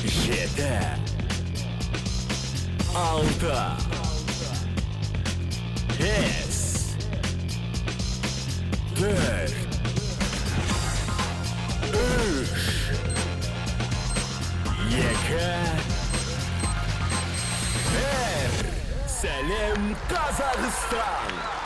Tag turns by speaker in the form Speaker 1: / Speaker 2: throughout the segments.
Speaker 1: 7 6 5 4 3 2 1 Сәлем Қазақстан!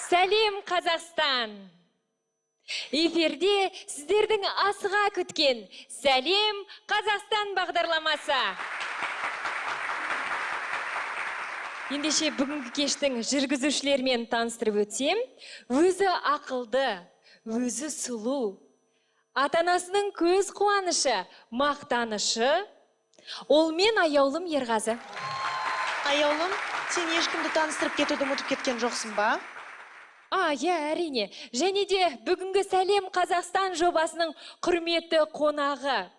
Speaker 2: Сәлем Қазақстан! Эфирде сіздердің асыға күткен Сәлем Қазақстан бағдарламасы. Ендеше бүгінгі кештің жүргізушілермен таныстырып өтсем, өзі ақылды, өзі сұлу, ата-анасының көз қуанышы, мақтанышы, ол мен аяулым Ерғазы.
Speaker 3: Аяулым, сен ешкімді таныстырып кетуді ұмытып кеткен жоқсың ба?
Speaker 2: Әрине. Және де бүгінгі Сәлем Қазақстан жобасының құрметті қонағы.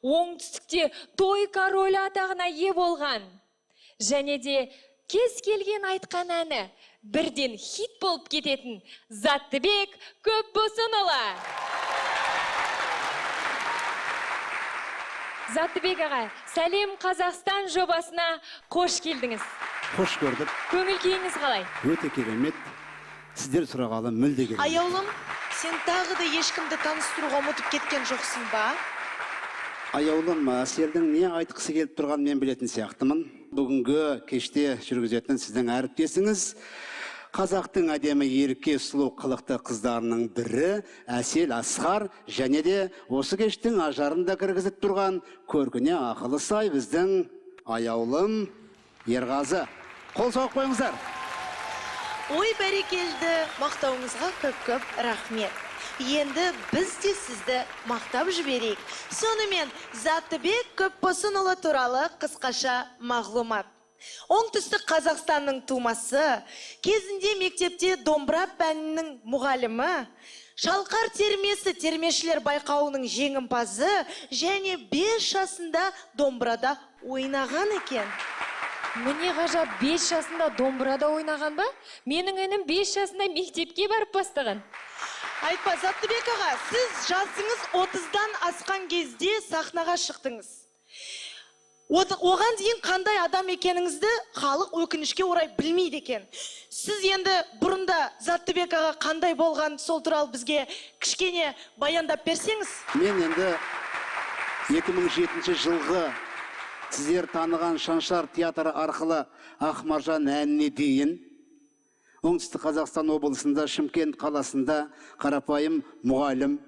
Speaker 2: Оңтүстікте той королі атағына ие болған. Және де кез келген айтқан әні бірден хит болып кететін Заттыбек Көпбосынұлы. Заттыбек аға, Сәлем Қазақстан жобасына қош келдіңіз.
Speaker 4: Қош көрдік.
Speaker 2: Көңіл күйіңіз қалай?
Speaker 4: Өте керемет. Сіздер сұрағалы мүлде керемет.
Speaker 3: Аяулым, сен тағы да ешкімді таныстыруға ұмытып кеткен жоқсың ба?
Speaker 4: Аяулым, сіздердің не айтқысы келіп тұрған мен білетін сияқтымын. Бүгінгі кеште жүргізетін сіздің әріптесіңіз қазақтың әдемі ерке сұлу қылықты қыздарының бірі Әсел Асқар, және де осы кештің ажарында кіргізіп тұрған көркіне ақылы сай біздің аяулым Ерғазы. Қол соғып қойыңыздар.
Speaker 3: Ой, бәрекелді, мақтауыңызға көп-көп рахмет. Енді біз де сізді мақтап жіберейік. Сонымен Заттыбек Көпбосынұлы туралы қысқаша мағлұмат. Оңтүстік Қазақстанның тумасы, кезінде мектепте домбыра пәнінің мұғалімі, Шалқар термесі термешілер байқауының жеңімпазы және 5 жасында домбырада ойнаған екен.
Speaker 2: Міне ғажап, 5 жасында домбырада ойнаған ба? Менің інім 5 жасында мектепке барып бастаған.
Speaker 3: Айтпа, Заттыбек аға, сіз жасыңыз 30-дан асқан кезде сахнаға шықтыңыз. Оған дейін қандай адам екеніңізді халық өкінішке орай білмейді екен. Сіз енді бұрында Заттыбек аға қандай болған, сол туралы бізге кішкене баяндап берсеңіз?
Speaker 4: Мен енді 2007 жылғы сіздер таныған Шаншар театры арқылы Ақмаржан әніне дейін оңтүстік Қазақстан облысында, Шымкент қаласында қарапайым мұғалім,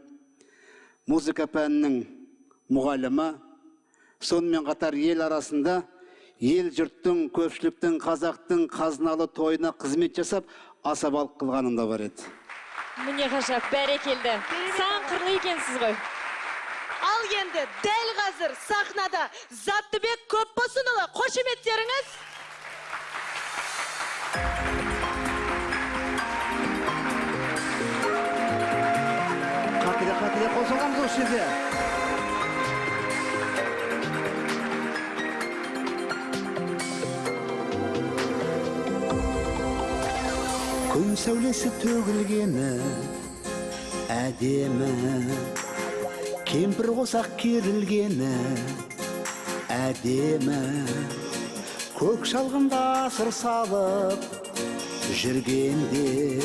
Speaker 4: музыка пәнінің мұғалімі, сонымен қатар ел арасында ел жұрттың, көпшіліктің, қазақтың қазыналы тойына қызмет жасап, асабалық қылғаным да бар еді.
Speaker 2: Міне ғажап, бәрекелді. Сан қырлы екенсіз ғой.
Speaker 3: Ал енді дәл қазір сахнада Заттыбек Көпбосынұлы, қошеметтеріңіз.
Speaker 4: Қатыре қосылғамыз осы жерде. Күн сәулесі төгілгені әдемі, кемпір қосақ керілгені әдемі, көк шалғында асыр салып жүргенде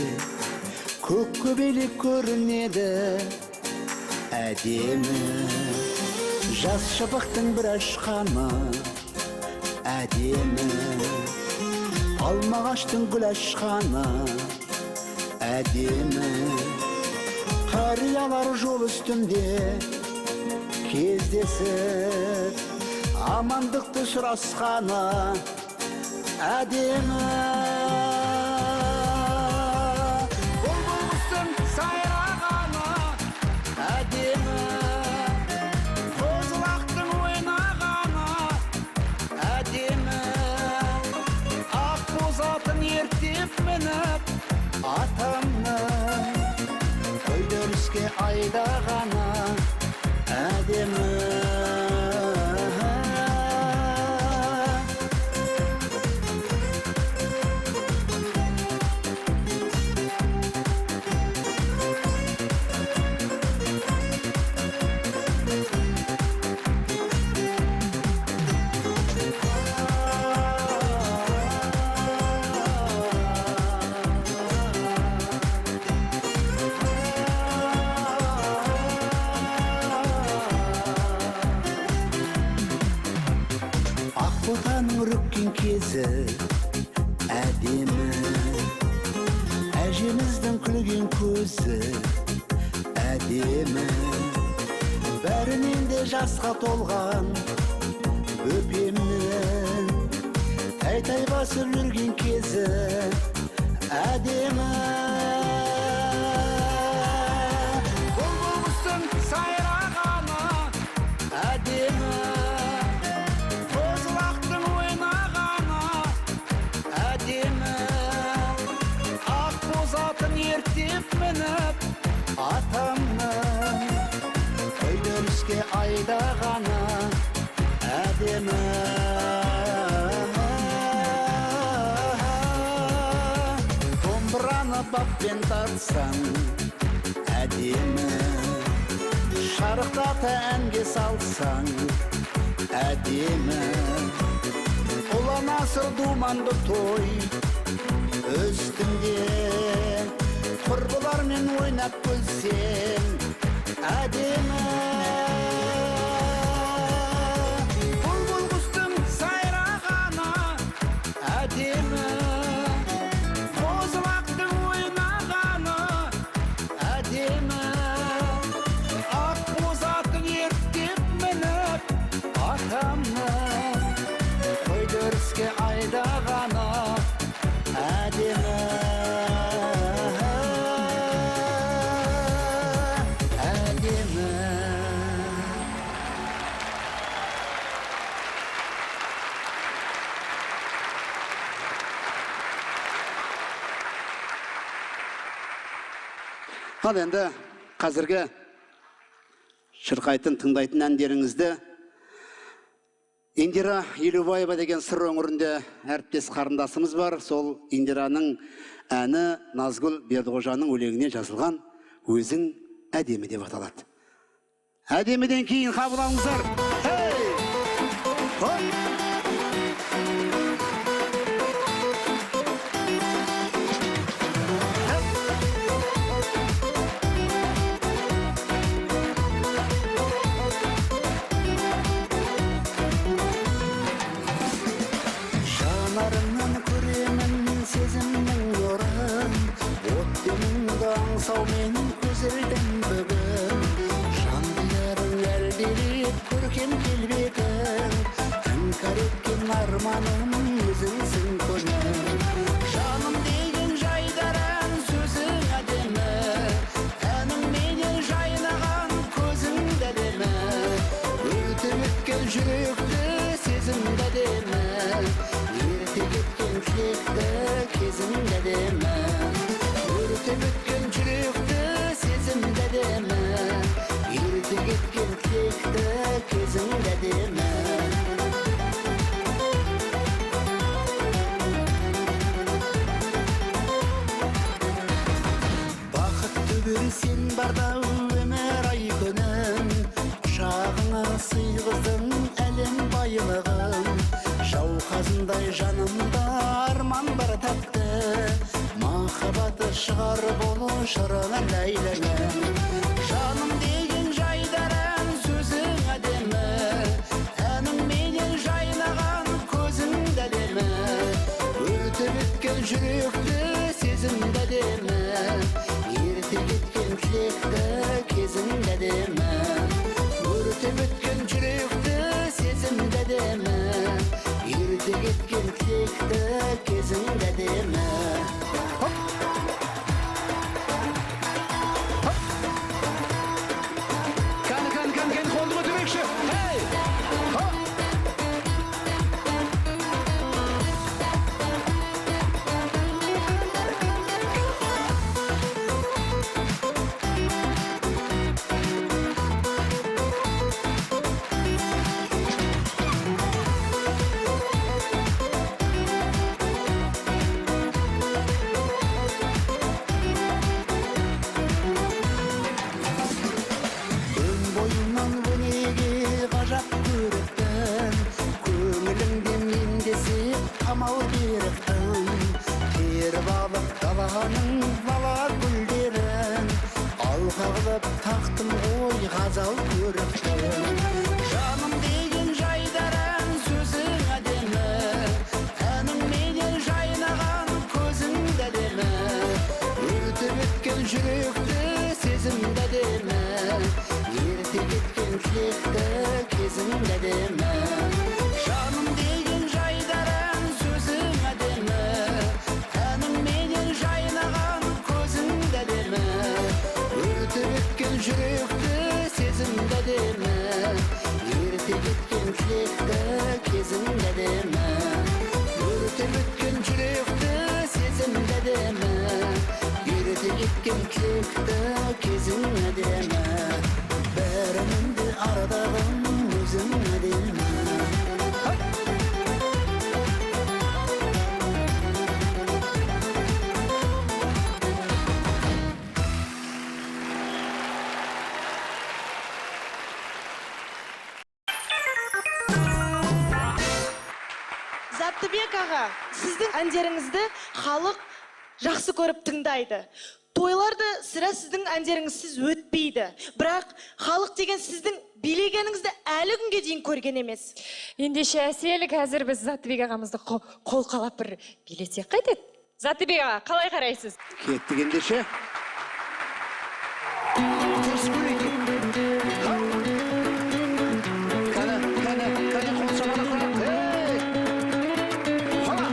Speaker 4: көк көбелек көрінеді әдемі, жас шапақтың бір ашқаны әдемі, алмағаштың гүл ашқаны әдемі, қариялар жол үстінде кездесіп амандықты сұрасқаны әдемі, бұлбұл сайрағаны әдемі, қозылақтың ойнағаны әдемі, ақ боз атын ертеп мініп атамның көйдіріске айдағаны әдемі. Ботаның үріккен кезі әдемі, әжеміздің күлген көзі әдемі, бәрінен де жасқа толған бөпемнің тәй-тәй басып жүрген кезі әдемі, бұлбұлыстың сайрағаны әдемі, ертеп мініп атамның көйдіріске айдағаны әдемі, домбыраны баппен тартсаң әдемі, шарықтата әнге салсаң әдемі, ұланасыр думанды той үстінде құрбылармен ойнап күлсең әдемі, бұлбұл құстың сайрағаны әдемі, қозылақтың ойнағаны әдемі, ақ боз атын ертеп мініп атамның көйдіріске айдағаны әдемі. Ал енді қазіргі шырқайтын тыңдайтын әндеріңізді Индира Елубаева деген сыр өңірінде әріптес қарындасымыз бар. Сол Индираның әні Назгүл Бердіғожаның өлеңіне жазылған «Өзің әдемі» деп аталады. Әдеміден кейін қабыл алыңыздар.
Speaker 5: Жанарыңнан көремін сезімнің нұрын, отпеніңді аңсаумен көзілдің бүгін. Жандыларың әлдерек көркем келбетің, іңкәр еткен арманым өзіңсің күнім. Жаным деген жайдаран сөзің әдемі, әніңменен жайнаған көзің әдемі. Өтіп өткен жүректі сезімді әдемі, ерте кеткен тілекті кезімді әдемі. Өтіп өткен жүректі сезімді әдемі, ерте кеткен тілекті кезімді әдемі. Бақытты бір сен барда өмір ай күнім, құшағыңа сыйғыздың әлем байлығын. Жауқазындай жанымда арман бар тәтті, махаббаты шығар болу шырынан ләйлінің. Жаным деген жайдаран сөзің әдемі, әніңменен жайнаған көзің әдемі. Өтіп өткен жүректі сезімді әдемі, ерте кеткен тілекті кезің әдемі. Өтіп өткен жүректі сезімді әдемі, ерте кеткен тілекті кезің әдемі.
Speaker 4: Кәні, қолды көтерейікші.
Speaker 5: Өн бойымнан өнеге ғажап көріктің, көңіліңде мен десек қамал беріктің. Теріп алып даланың бала гүлдерін, алға қылып тақтым ой ғазал көріктің. Жаным деген жайдаран сөзің әдемі, әніңменен жайнаған көзің әдемі. Өтіп өткен жүректі сезімді әдемі, ерте кеткен тілекті кезің әдемі. Жаным деген жайдаран сөзің әдемі, әніңменен жайнаған көзің әдемі. Өтіп өткен жүректі сезімді әдемі, ерте кеткен тілекті кезің әдемі. Өтіп өткен жүректі сезімді әдемі, ерте кеткен тілекті кезің әдемі. Бәрінің де ардағым өзің әдемі.
Speaker 3: Заттыбек аға, сіздің әндеріңізді халық жақсы көріп тыңдайды. Тойларды сірә сіздің әндеріңізсіз өтпейді. Бірақ халық деген сіздің билегеніңізді әлі күнге дейін көрген емес.
Speaker 2: Ендеше әсел, қазір біз Заттыбек ағамызды қол қалап бір билесек қайтеді? Заттыбек аға, қалай қарайсыз?
Speaker 4: Кеттік ендеше. Кәне, қол шаманы құрап. Қала!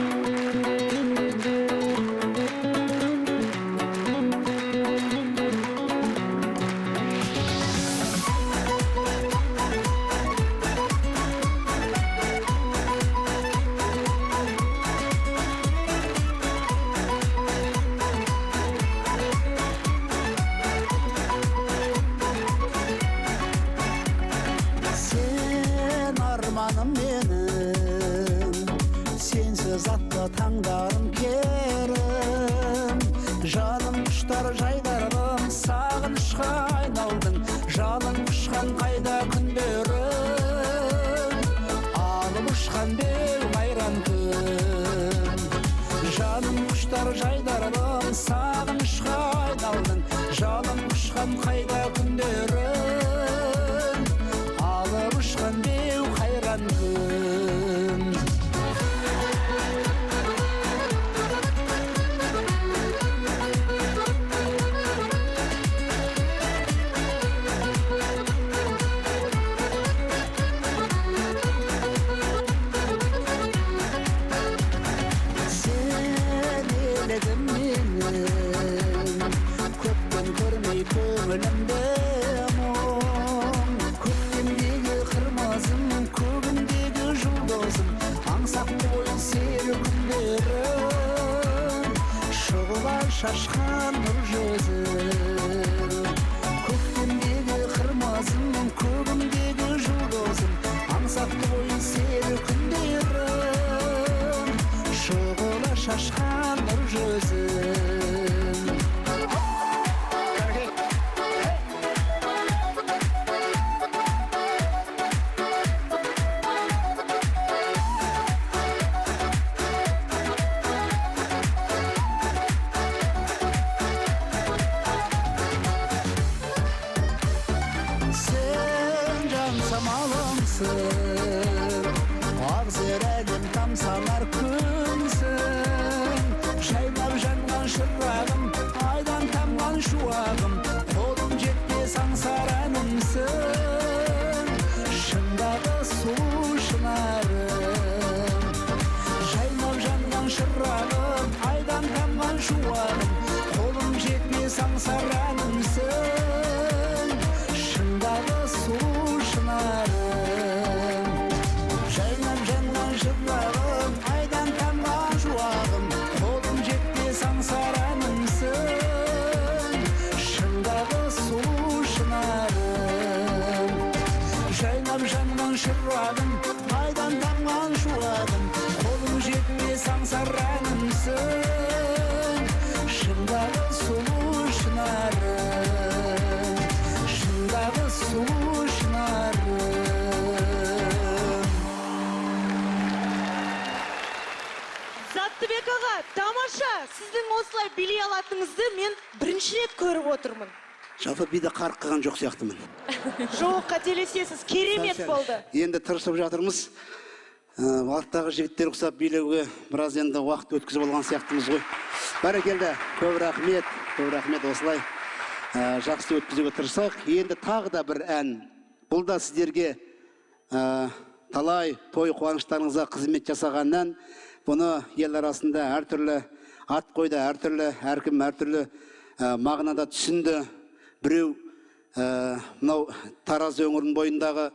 Speaker 5: туған күн. Sen eyledin benim, köpten görmey köngülümde muң. Köktemdegi kırmızım, kөгіндегі жұлдызым, аңсап қойын сері күндерім, шұғыла шашқан нұр жүзім. Көктемдегі кырмызым, көгіндегі жұлдызым, аңсап қойын сері күндерім, шұғыла шашқан нұр жүзім. Sen can samalımsın, ağzır elim tamsalar künsün. Жайнап жанған шырағым, айдан тамған шуағым, қолым жетпес аңсар әнімсің, шындағы сұлу шынарым. Жайнап жанған шырағым, айдан тамған шуағым, қолым жетпес аңсар әнімсің, шындағы сұлу шынарым. Жайнап жанған шырағым, айдан тамған шуағым, қолым жетпес аңсар әнімсің, шындағы сұлу шынарым. Жайнап жанған шырағым, айдан тамған шуағым, қолым жетпес аңсар әнімсің, шындағы сұлу шынарым, шындағы сұлу шынарым.
Speaker 3: Заттыбек аға, тамаша! Сіздің осылай билей алатыныңызды мен бірінші рет көріп отырмын.
Speaker 4: Жалпы биді қарық қылған жоқ сияқтымын.
Speaker 3: Жоқ, қателесесіз, керемет болды.
Speaker 4: Енді тырысып жатырмыз. Вақтағы жігіттер ұқсап билеуге біраз енді уақыт өткізіп болған сияқтымыз ғой. Бәрекелді, көп рахмет осылай жақсы өткізуге тырысайық. Енді тағы да бір ән. Бұл да сіздерге талай той қуаныштарыңызға қызмет жасаған ән. Бұны ел арасында әртүрлі ат қойды, әркім әртүрлі мағынада түсінді. Біреу мынау Тараз өңірінің бойындағы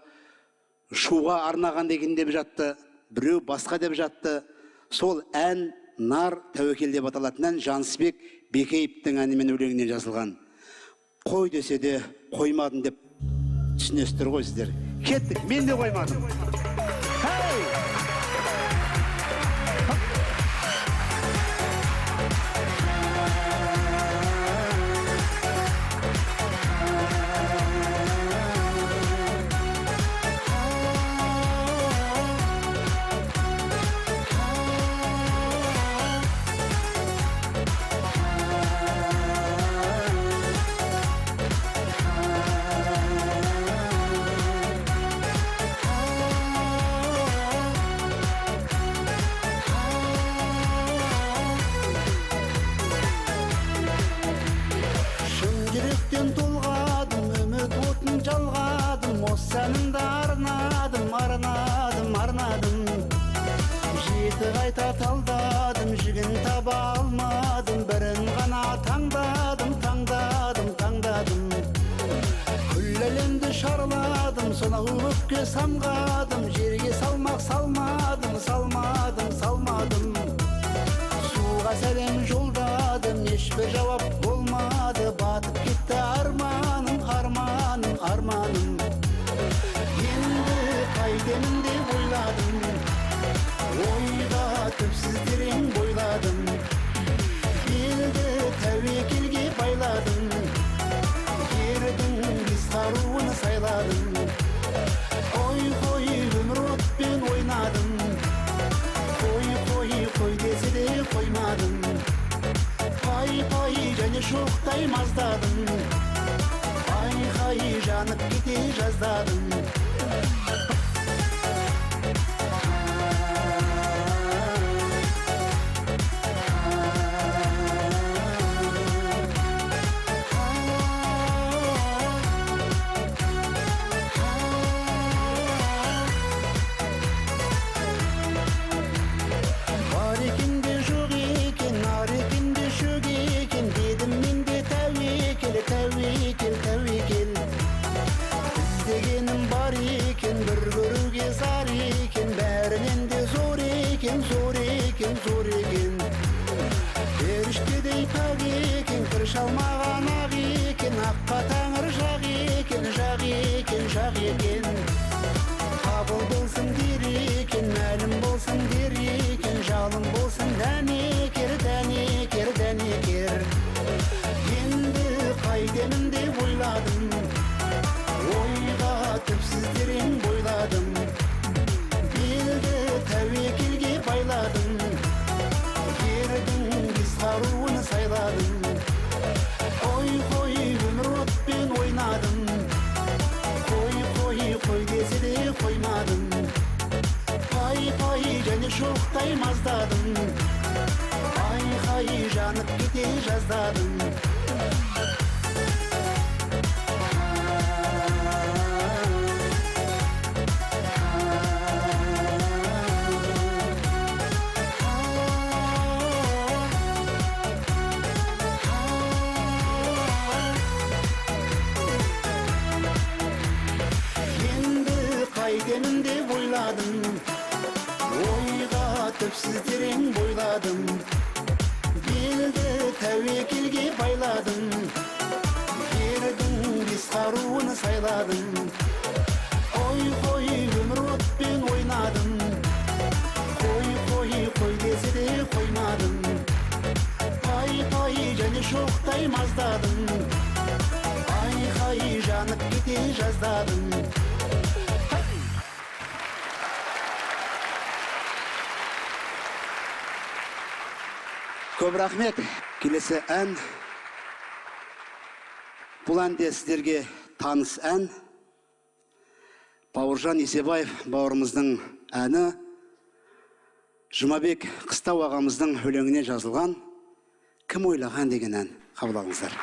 Speaker 4: шуға арнаған деген деп жатты, біреу басқа деп жатты. Сол ән нар тәуекел деп аталатын ән Жансыбек Бекеевтің әнімен өлеңінен жазылған. Қой десе де қоймадым деп түсінесіздер ғой сіздер. Кеттік, мен де қоймадым.
Speaker 5: Жүректен толғадым, үміт отын жалғадым, осы әнімді арнадым. Жеті қайта талдадым, жігін таба алмадым, бірін ғана таңдадым. Күл әлемді шарладым, сонау өпке самғадым, жерге салмақ салмадым. Суға сәлем жолдадым, ешбір жауап болмады, батып кетті арманым. Енді қайтемін деп ойладым, ойға түпсіз терең бойладым. Елді тәуекелге байладым, ердің біз қаруын сайладым. Қой өмір отпен ойнадым, қой десе де қоймадым. Пай және шоқтай маздадым, айқай жанып кете жаздадым. жаздадым. Қайтемін деп ойладым, ойға түпсіз терең бойладым, белді тәуекелге байладым, ердің бес қаруын сайладым. Қой өмір отпен ойнадым, қой десе де қоймадым, пай және шоқтай маздадым, айқай жанып кете жаздадым.
Speaker 4: Көп рахмет. Келесі ән. Бұл әнде сіздерге таныс ән. Бауыржан Есебаев бауырымыздың әні. Жұмабек Қыстау ағамыздың өлеңіне жазылған «Кім ойлаған» деген ән. Қабыл алыңыздар.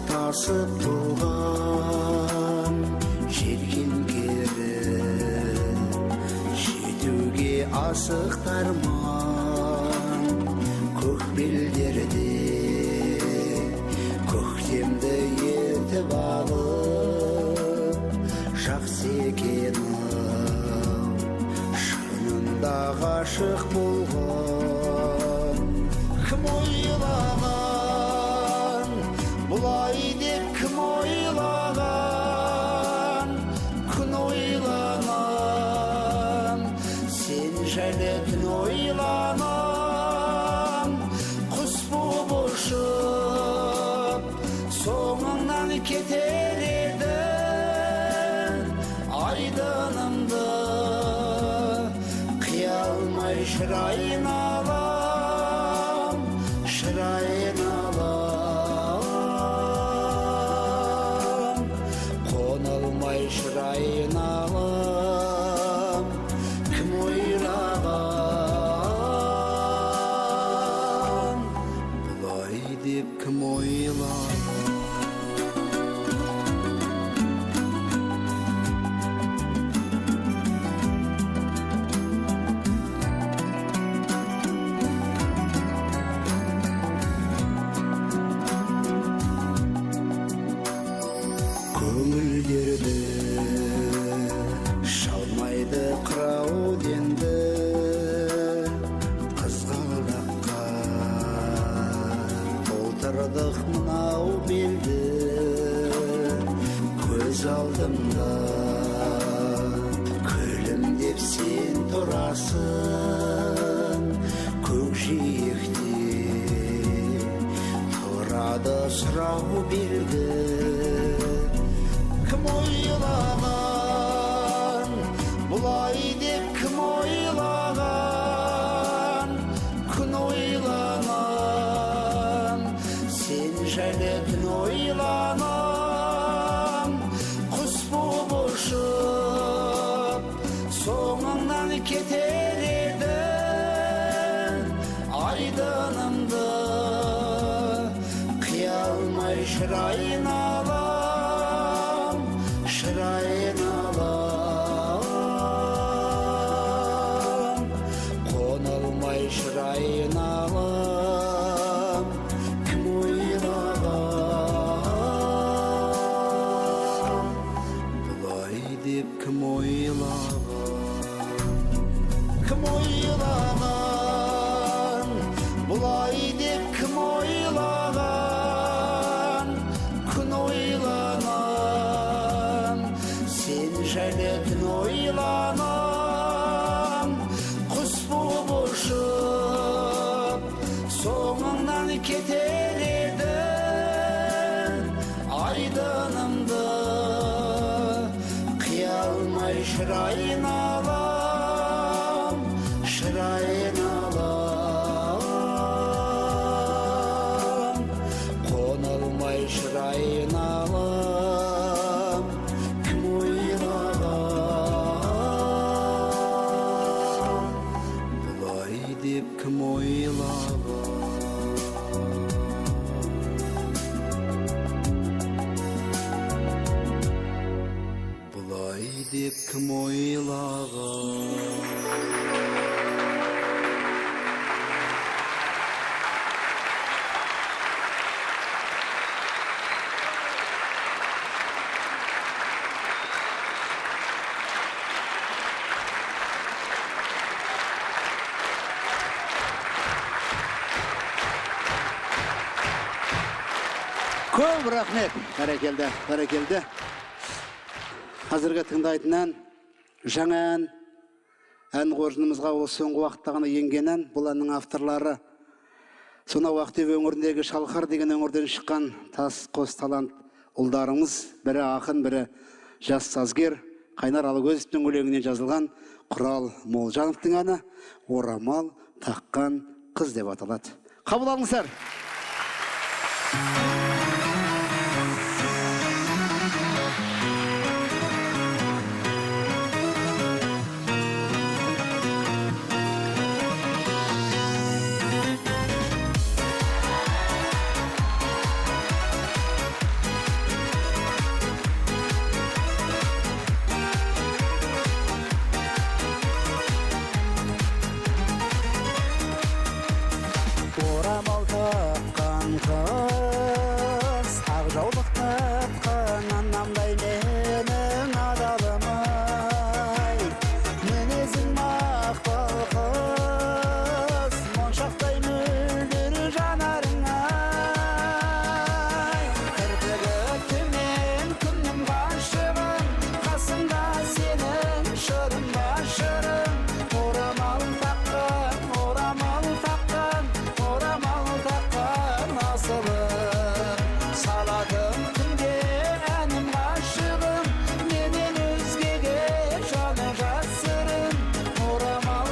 Speaker 5: Тасып тұрған желкендері жетуге асықтарман көк белдерде көктемді ертіп алып жақсы екенім шынында ғашық болған. Кім ойлаған бұлай деп, кім ойлаған, күн ойланам, сен жайлы түн ойланам, құс болып ұшып, соңыңнан кетер едің, айдынымды қия алмай шырайын алам, шырайын алам, қонылмай шырайын алам. Кім ойлаған, бұлай деп кім ойлаған. Көңілдерді шалмайды қырау денді, қызғалдаққа толтырдық мынау белді. Көз алдымда күлімдеп сен тұрасың, көкжиекте тұрады сұрау белді. Кім ойлаған, бұлай деп кім ойлаған, күн ойланам, сен жайлы түн ойланам, құс болып ұшып, соңыңнан кетер едің, айдынымды қия алмай шырайын алам, шырайын алам, қонылмай шырайын алам. Кім ойлаған, бұлай деп кім ойлаған. Кім ойлаған, бұлай деп кім ойлаған, күн ойланам. кетер едім айдынымды қия алмай шырайын алам қона алмай шырайын алам кім ойлаған бұлай деп кім ойлаған бұлай деп кім ойлаған
Speaker 4: Көп рахмет. Бәрекелді. Қазіргі тыңдайтын ән, жаңа ән қоржынымызға осы соңғы уақытта ғана енген ән. Бұл әннің авторлары сонау Ақтөбе өңіріндегі Шалқар деген өңірден шыққан тас қос талант ұлдарымыз, бірі ақын, бірі жас сазгер, Қайнар Алгөзовтың өлеңінен жазылған Құрал Молжановтың әні «Орамал таққан қыз» деп аталады. Қабыл алыңыздар.
Speaker 5: Орамал таққан қыз, ақ жаулық таққан анамдай менің адалым-ай. Мінезің мақпал қыз, моншақтай мөлдір жанарың-ай. Кірпігі төмен күннің ғашығым, қасымда сенің шырың башырың. Орамал таққан асылым, саладым күнде әнім ғашығым, менен өзгеге жаны жасырым. Орамал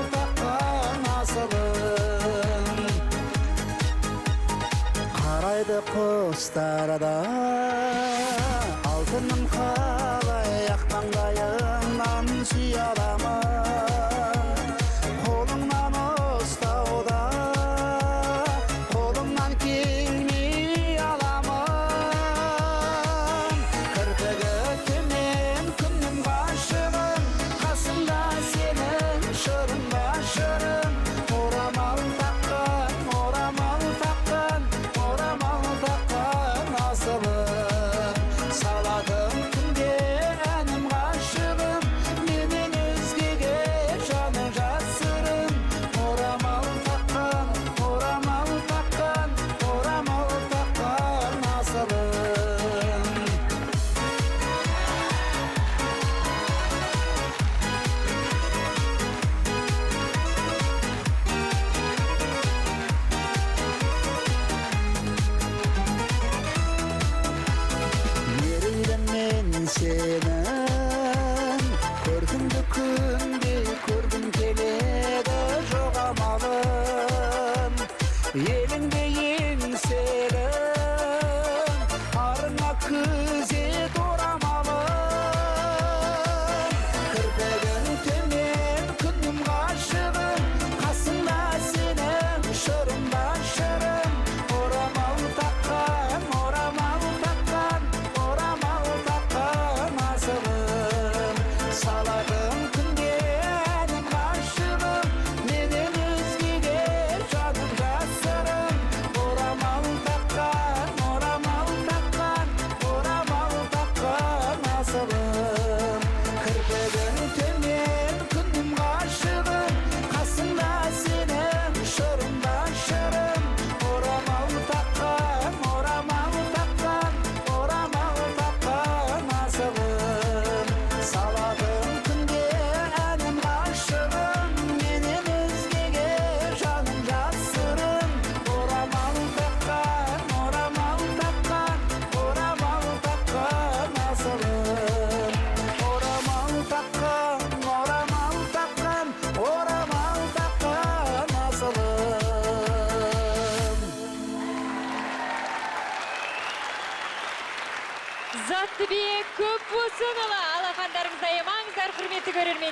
Speaker 5: таққан асылым. Қарайды құстар да алтыным қалай ақтаңдайыңнан сүйе аламын. Қолыңнан ұстауда қолымнан келмей аламын. Кірпігі төмен күннің ғашығым, қасымда сенің шырың башырың. Орамал таққан асылым, саладым күнде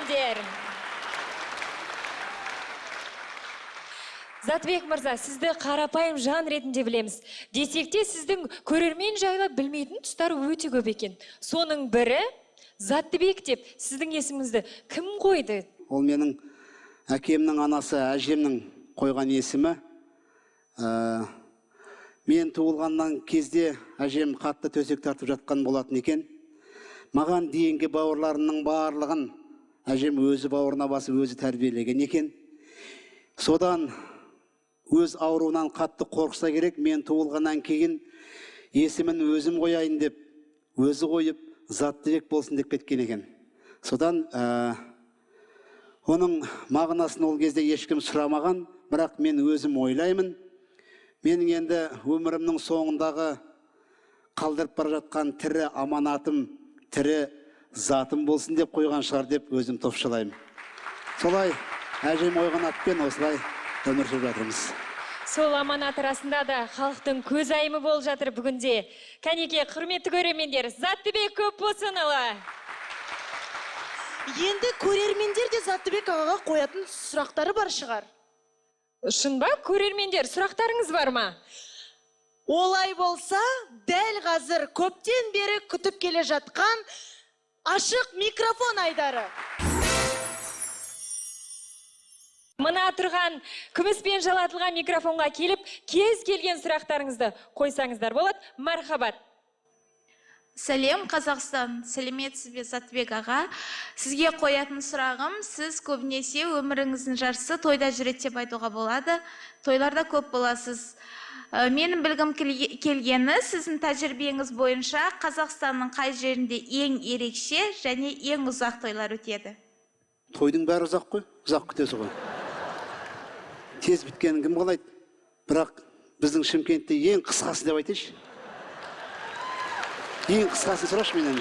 Speaker 2: көрермендер. Затбек мырза, сізді қарапайым жан ретінде білеміз. Десек те сіздің көрермен жайлы білмейтін тұстар өте көп екен. Соның бірі Заттыбек деп сіздің есіміңізді кім қойды?
Speaker 4: Ол менің әкемнің анасы, әжемнің қойған есімі. Мен туылғаннан кезде әжем қатты төсек тартып жатқан болатын екен. Маған дейінгі бауырларының барлығын әжем өзі бауырына басып өзі тәрбиелеген екен. Содан өз ауруынан қатты қорқса керек, мен туылғаннан кейін есімін өзім қояйын деп, өзі қойып, Заттыбек болсын деп кеткен екен. Содан оның мағынасын ол кезде ешкім сұрамаған, бірақ мен өзім ойлаймын. Менің енді өмірімнің соңындағы қалдырып бара жатқан тірі аманатым, тірі затым болсын деп қойған шығар деп өзім топшылаймын. Солай әжем ойған атпен осылай өмір сүріп жатырмыз.
Speaker 2: Сол аманат арасында да халықтың көз айымы болып жатыр бүгінде. Кәнеке, құрметті көрермендер, Заттыбек көп болсынылы.
Speaker 3: Енді көрермендер де Заттыбек ағаға қоятын сұрақтары бар шығар.
Speaker 2: Шын ба, көрермендер, сұрақтарыңыз бар ма?
Speaker 3: Олай болса, дәл қазір көптен бері күтіп келе жатқан ашық микрофон айдары.
Speaker 2: Мына тұрған күміспен жалатылған микрофонға келіп, кез келген сұрақтарыңызды қойсаңыздар болады. Мархабат.
Speaker 6: Сәлем, Қазақстан. Сәлеметсіз бе, Заттыбек аға? Сізге қоятын сұрағым, сіз көбінесе өміріңіздің жарысы тойда жүреді деп айтуға болады. Тойларда көп боласыз. Менің білгім келгені, сіздің тәжірибеңіз бойынша Қазақстанның қай жерінде ең ерекше және ең ұзақ тойлар өтеді?
Speaker 4: Тойдың бәрі ұзақ қой, ұзақ күтесі ғой. Тез біткенін кім қалайды? Бірақ біздің Шымкентте ең қысқасы деп айтайыншы. Ең қысқасын сұрашы менен.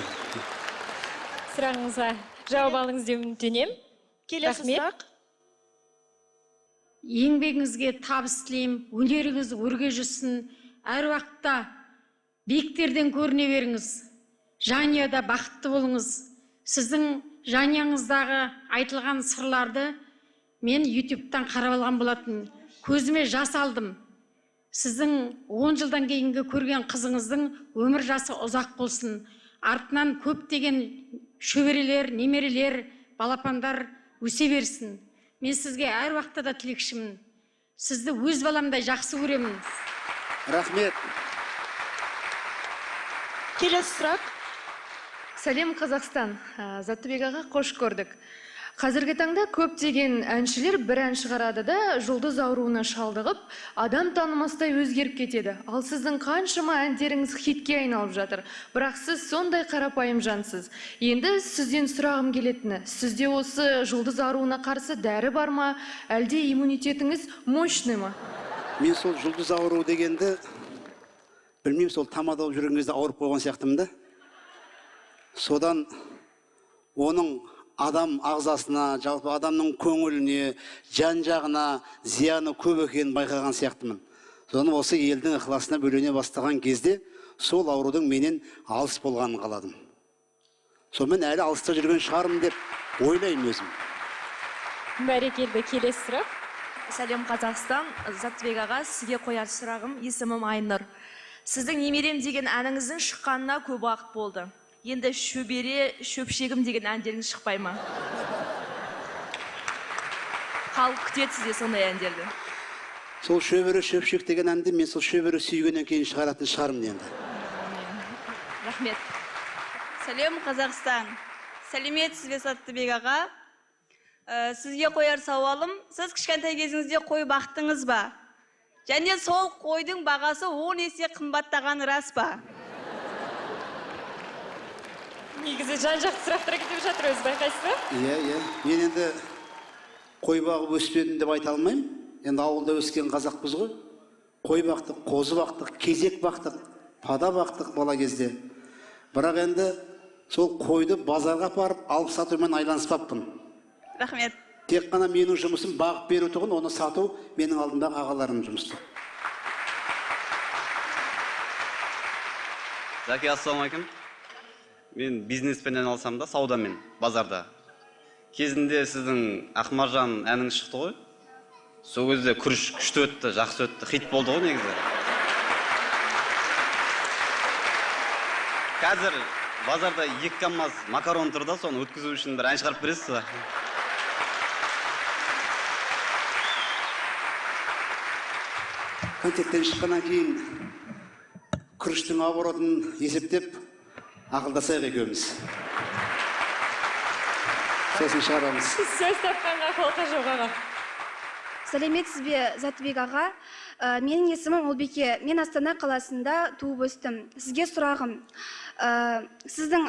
Speaker 2: Сұрағыңызға жауап алыңыз деп үміттенем.
Speaker 3: Келесі сұрақ.
Speaker 7: Еңбегіңізге табыс тілеймін, өнеріңіз өрге жүрсін, әр уақытта биіктерден көріне беріңіз. Жанұяда бақытты болыңыз. Сіздің жанұяңыздағы айтылған сырларды мен YouTube-тан қарап алған болатын. Көзіме жас алдым. Сіздің 10 жылдан кейінгі көрген қызыңыздың өмір жасы ұзақ болсын. Артынан көптеген шөберелер, немерелер, балапандар өсе берсін. Мен сізге әр уақытта да тілекшімін. Сізді өз баламдай жақсы көремін.
Speaker 4: Рахмет.
Speaker 3: Келесі сұрақ.
Speaker 8: Сәлем, Қазақстан. Заттыбек аға, қош көрдік. Қазіргі таңда көптеген әншілер бір ән шығарады да жұлдыз ауруына шалдығып, адам танымастай өзгеріп кетеді. Ал сіздің қаншама әндеріңіз хитке айналып жатыр. Бірақ сіз сондай қарапайым жансыз. Енді сізден сұрағым келетіні, сізде осы жұлдыз ауруына қарсы дәрі бар ма, әлде иммунитетіңіз мощный ма?
Speaker 4: Мен сол жұлдыз ауру дегенді, білмеймін, сол тамада болып жүрген кезде ауырып қойған сияқтымын да. Содан оның адам ағзасына, жалпы адамның көңіліне, жан жағына зияны көп екенін байқаған сияқтымын. Содан осы елдің ықыласына бөлене бастаған кезде сол аурудың менен алыс болғанын қаладым. Сонымен әлі алыста жүрген шығармын деп ойлаймын өзім.
Speaker 2: Бәрекелді, келесі сұрақ.
Speaker 9: Сәлем, Қазақстан. Заттыбек аға, сізге қояр сұрағым, есімім Айнұр. Сіздің немерем деген әніңіздің шыққанына көп уақыт болды. Енді шөбере, шөпшегім деген әндеріңіз шықпай ма? Халық күтеді сізде сондай әндерді.
Speaker 4: Сол шөбере, шөпшек деген әнді мен сол шөбере сүйгеннен кейін шығаратын шығармын енді.
Speaker 9: Рахмет.
Speaker 10: Сәлем, Қазақстан. Сәлеметсіз бе, Заттыбек аға? Сізге қояр сауалым, сіз кішкентай кезіңізде қой бақтыңыз ба? Және сол қойдың бағасы 10 есе қымбаттағаны рас па?
Speaker 2: Негізі жан-жақты сұрақтар кетіп жатыр, өзі байқайсыз ба?
Speaker 4: Иә. Мен енді қой бағып өспедім деп айта алмаймын. Енді ауылда өскен қазақпыз ғой. Қой бақтық, қозы бақтық, кезек бақтық, пада бақтық бала кезде. Бірақ енді сол қойды базарға апарып, алып сатумен айланыспаппын.
Speaker 10: Рахмет.
Speaker 4: Тек қана менің жұмысым бағып беру тұғын, оны сату менің алдымдағы ағаларымның жұмысы.
Speaker 11: Заки, ассаламалейкум. Мен бизнеспен айналысам да, саудамен, базарда. кезінде сіздің Ақмаржан әнің шықты ғой. Сол кезде күріш күшті өтті, жақсы өтті, хит болды ғой негізі. Қазір базарда 2 камаз макарон тұр да, соны өткізу үшін бір ән шығарып бересіз ба?
Speaker 4: Концерттен шыққаннан кейін күріштің оборотын есептеп ақылдасайық екеуміз. Сосын шығарамыз.
Speaker 2: Сөз тапқанға қолқа жоқ аға.
Speaker 12: Сәлеметсіз бе, Заттыбек аға? Менің есімім Олбеке. Мен Астана қаласында туып өстім. Сізге сұрағым. Сіздің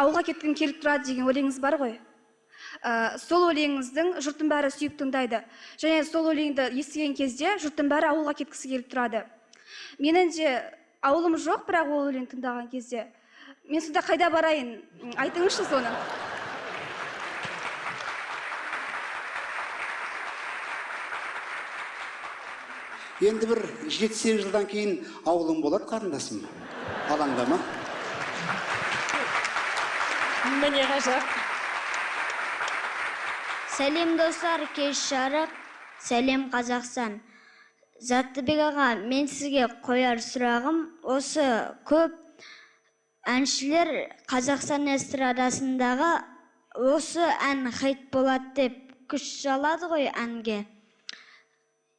Speaker 12: ауылға кеткім келіп тұрады деген өлеңіңіз бар ғой? Сол өлеңіңіздің жұрттың бәрі сүйіп тыңдайды. Және сол өлеңді естіген кезде жұрттың бәрі ауылға кеткісі келіп тұрады. Менің де ауылым жоқ, бірақ ол өлең тыңдаған кезде. Мен сонда қайда барайын? Айтыңызшы соны.
Speaker 4: Енді бір 7-8 жылдан кейін ауылым болады, қарындасым. Алаңдама.
Speaker 2: Міне ғажап.
Speaker 13: Сәлем достар, кеш жарық, сәлем Қазақстан. Заттыбек аға, мен сізге қояр сұрағым, осы көп әншілер Қазақстан эстрадасындағы осы ән хит болады деп күш жалады ғой әнге.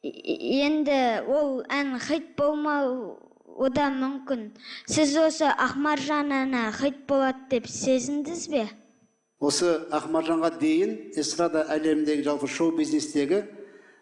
Speaker 13: Енді ол ән хит болмау одан мүмкін. Сіз осы Ақмаржан әні хит болады деп сезіндіңіз бе?
Speaker 4: Осы Ақмаржанға дейін эстрада әлемдегі жалпы шоу бизнестегі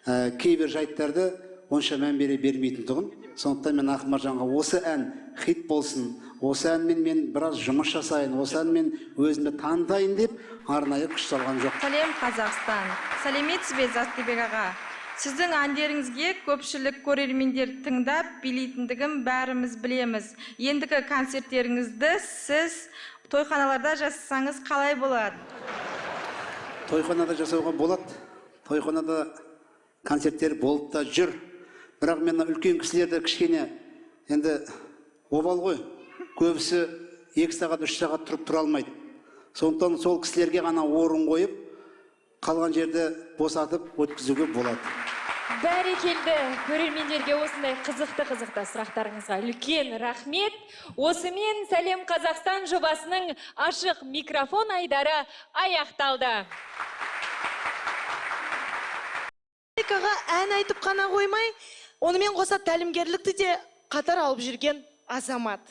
Speaker 4: кейбір жайттарды онша мән бере бермейтін тұғын. Сондықтан мен Ақмаржанға осы ән хит болсын, осы әнмен мен біраз жұмыс жасайын, осы әнмен өзімді таңдайын деп арнайы күш салған жоқ.
Speaker 14: Сәлем Қазақстан. Сәлеметсіз бе, Заттыбек аға? Сіздің әндеріңізге көпшілік көрермендер тыңдап билейтіндігін бәріміз білеміз. Ендігі концерттеріңізді сіз тойханаларда жасасаңыз қалай болады?
Speaker 4: Тойханада жасауға болады. Тойханада концерттер болып та жүр. Бірақ мен үлкен кісілерді кішкене енді обал ғой. Көбісі 2 сағат, 3 сағат тұрып тұра алмайды. Сондықтан сол кісілерге ғана орын қойып, қалған жерді босатып өткізуге болады.
Speaker 2: Бәрекелді, көрермендерге осындай қызықты сұрақтарыңызға үлкен рахмет. Осымен Сәлем Қазақстан жобасының ашық микрофон айдары аяқталды.
Speaker 3: Аға ән айтып қана қоймай, онымен қоса тәлімгерлікті де қатар алып жүрген азамат.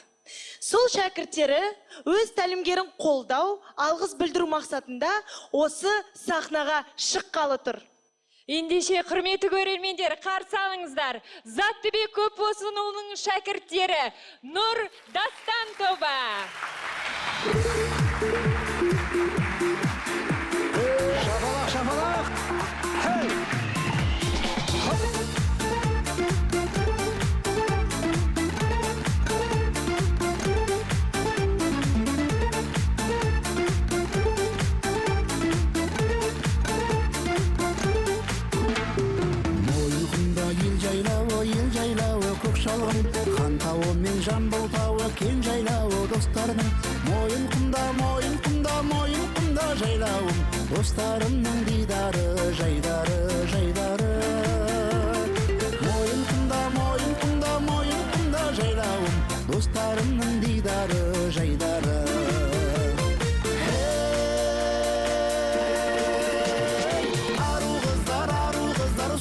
Speaker 3: Сол шәкірттері өз тәлімгерін қолдау, алғыс білдіру мақсатында осы сахнаға шыққалы тұр.
Speaker 2: Ендеше құрметті көрермендер, қарсы алыңыздар. Заттыбек Көпбосынұлының шәкірттері Нұр Дастан тобы.
Speaker 5: Шапалақ, шапалақ! Ел жайлауы көк шалғын, хан тауы мен жамбыл тауы кен жайлауы достарының. Мойын құмда жайлауым, достарымның дидары, жайдары, жайдары. Мойын құмда жайлауым, достарымның дидары, жайдары. Ару қыздар,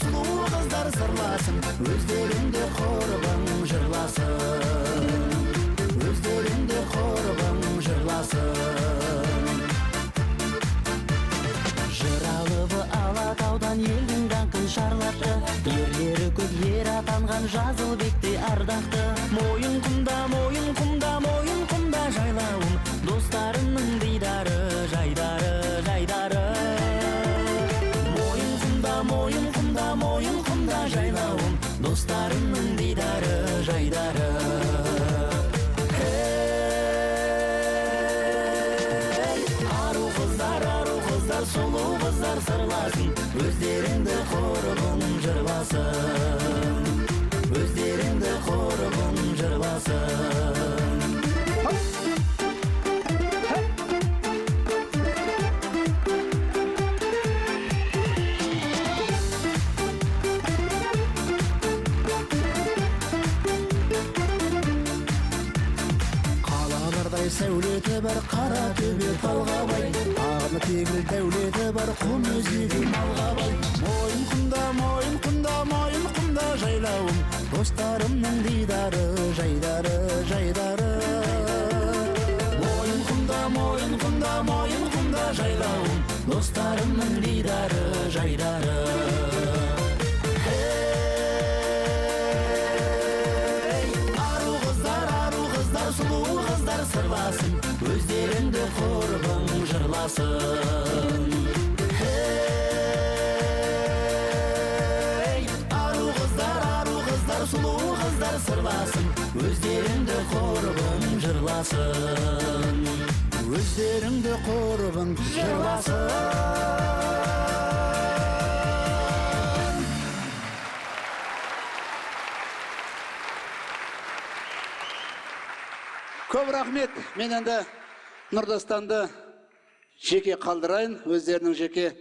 Speaker 5: сұлу қыздар сырласын, өздерінде қорбың жырласын, өздерінде қорбың жырласын. Жыралыбы Алатаудан елдің даңқын шарлатты, ерлері көп ер атанған Жазылбектей ардақты. Мойын құмда жайлауым, достарымның дидары, жайдары, жайдары. Мойын құмда жайлауым, достарымның дидары, жайдары. Ару қыздар, сұлу қыздар сырласын, өздеріңді қорбың жырласын, өздеріңді қорбың жырласын. болар құм өзегі малға бай. Мойын құмда жайлауым, достарымның дидары, жайдары, жайдары. Мойын құмда жайлауым, достарымның дидары, жайдары. Сұлу қыздар сырласын, өздеріңді құрбың жырласын. Ару қыздар, сұлу қыздар сырласын, өздеріңді құрбың жырласын. Өздеріңді құрбың жырласын.
Speaker 4: Көп рахмет. Мен енді Нұрдастанды жеке қалдырайын. Өздерінің жеке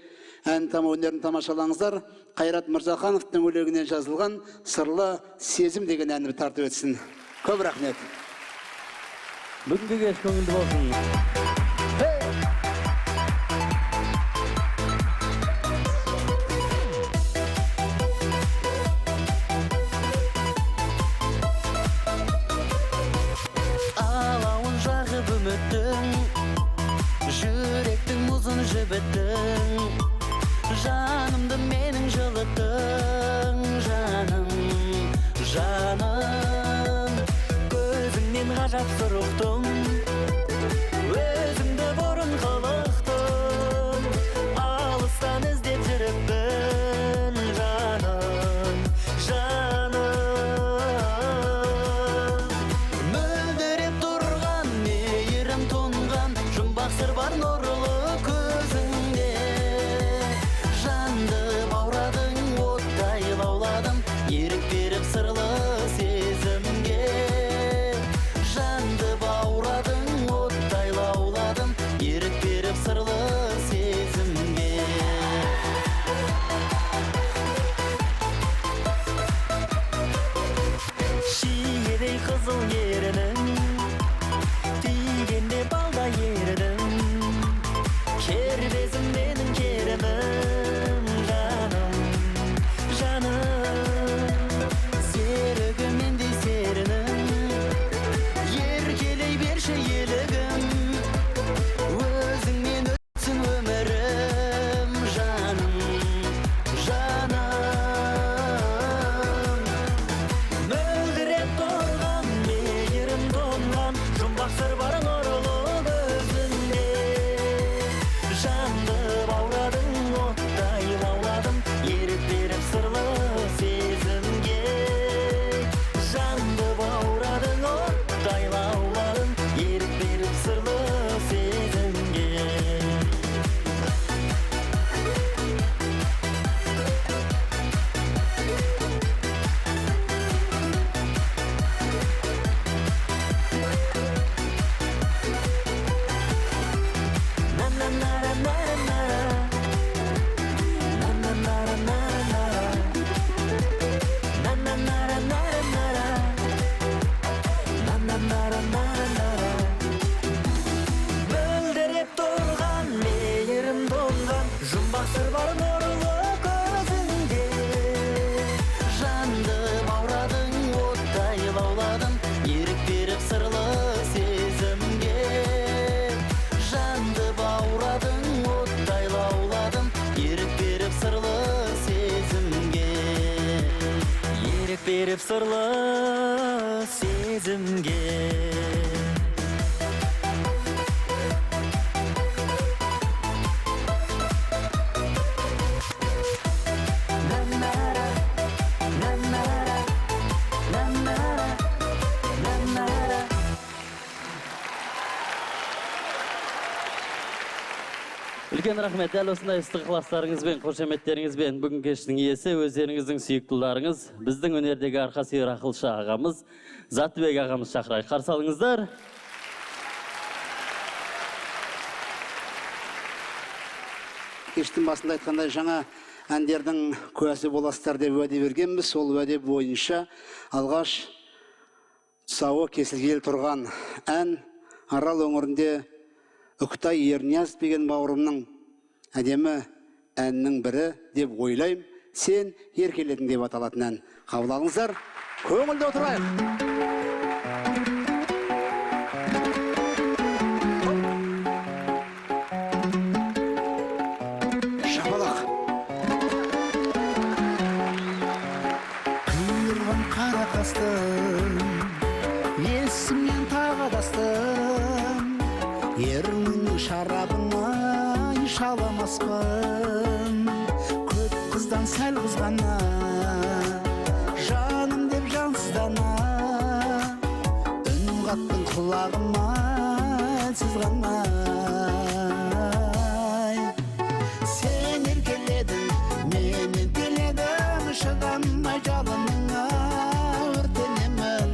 Speaker 4: ән өнерін тамашалаңыздар. Қайрат Мырзахановтың өлеңінен жазылған «Сырлы сезім» деген әнді тартып өтсін. Көп рахмет.
Speaker 15: Бүгінгі кеш көңілді болсын.
Speaker 16: Жүректің мұзын жібіттің, жанымды менің жылыттың, жаным, жаным. Көзіңнен ғажап сұрықтым, өзімді бұрын қылықтым, алыстан іздеп жүріппін, жаным, жаным. Мөлдіреп тұрған, мейірім тұнған, жұмбақ сыр бар нұрлы көзіңде. Жанды баурадың, оттай лауладым, ерік беріп сырлы сезімге. Жанды баурадың, оттай лауладым, ерік беріп сырлы сезімге. Шиедей қызыл ерінің, тигенде балда ерінің. Кербезім менің керімім, жаным, жаным. Серігі мендей серінің, еркелей берші елігім. Өзіңмен өтсін өмірім, жаным, жаным. Мөлдіреп тұрған, мейірім тұнған, жұмбақ сыр бар нұрлы көзінде. Жанды баурадың, оттай лауладым, ерік беріп сырлы сезімге. Жанды баурадың, оттай лауладым, ерік беріп сырлы сезімге. Мөлдіреп тұрған, мейірім тұнған, жұмбақ сыр бар нұрлы көзіңде. Жанды баурадың, оттай лауладым, ерік беріп сырлы сезімге. Жанды баурадың, оттай лауладым, ерік беріп сырлы сезімге. Ерік беріп сырлы сезімге.
Speaker 15: Үлкен рахмет, дәл осындай ыстық ықыластарыңызбен, қошеметтеріңізбен бүгін кештің иесі өздеріңіздің сүйіктілеріңіз, біздің өнердегі арқа сүйер ақылшы ағамыз, Заттыбек ағамыз шақырайық. Қарсы алыңыздар.
Speaker 4: Кештің басында айтқандай жаңа әндердің куәсі боласыздар деп уәде бергенбіз. Сол уәде бойынша алғаш тұсауы кесілгелі тұрған ән Арал өңірінде Үктай Ернияз деген бауырымның әдемі әннің бірі деп ойлайым. Сен еркеледің деп аталатын ән. Қабыл алыңыздар. Көңілді отырайық.
Speaker 5: Есімнен тағадастым, ерінің шарабына шаламаспын. Көп қыздан сәл қызғана, жаным деп жансыздана, үн қаттың құлағыма әлсіз ғана. Сен еркеледің, мен ентеледім, шыдамай жалыныңа өртенемін,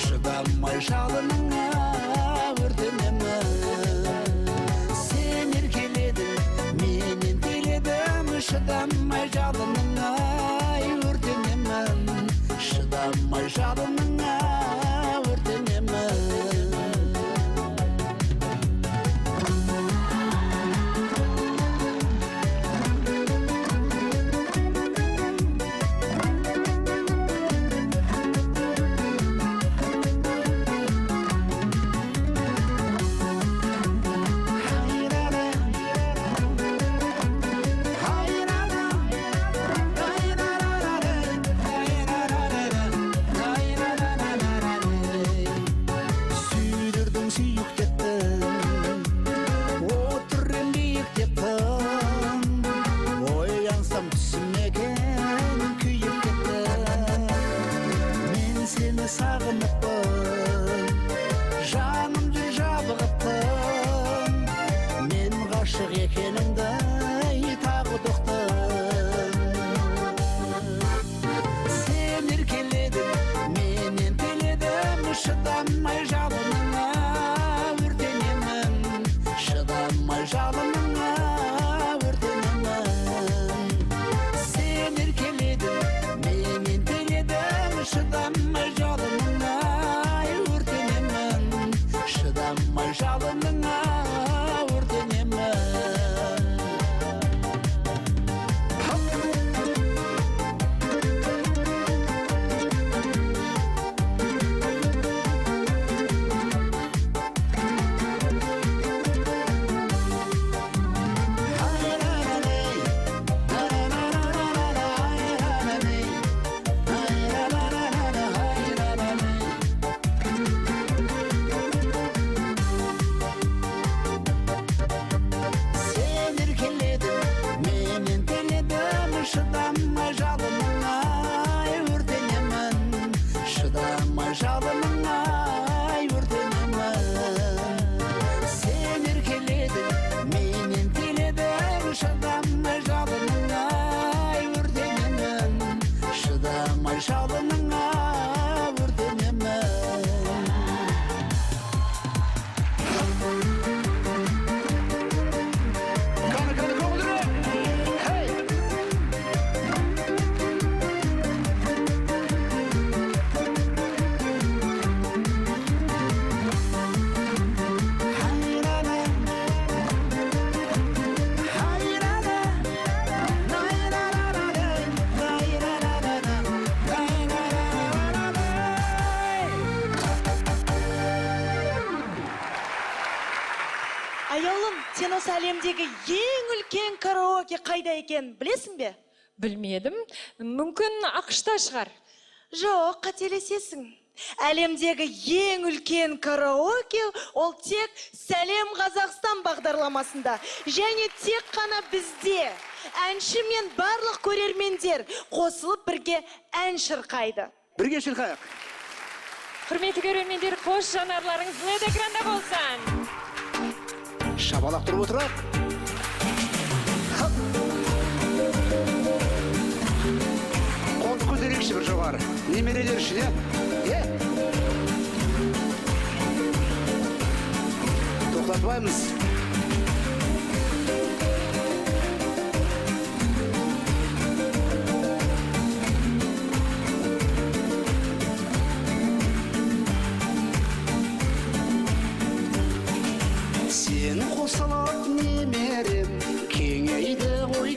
Speaker 5: шыдамай жалыныңа өртенемін. Сен еркеледің, мен ентеледім, шыдамай жалыныңа өртенемін, шыдамай жалыныңа өртенемін.
Speaker 3: Аяулым, сен осы әлемдегі ең үлкен караоке қайда екен, білесің бе?
Speaker 2: Білмедім. Мүмкін ақшта шығар.
Speaker 3: Жоқ, қателесесің. Әлемдегі ең үлкен караоке ол тек Сәлем Қазақстан бағдарламасында. Және тек қана бізде. Әнші мен барлық көрермендер қосылып бірге ән шырқайды.
Speaker 4: Бірге шырқайық.
Speaker 2: Құрметті көрермендер, қош жанарларыңыз LED экранда болсын.
Speaker 4: Шабалақ тұрып отырақ. Қолды көтерекші бір жоғары. Немерелер үшін, тоқтатпаймыз. Сен қосылып немерем, кеңейді ғой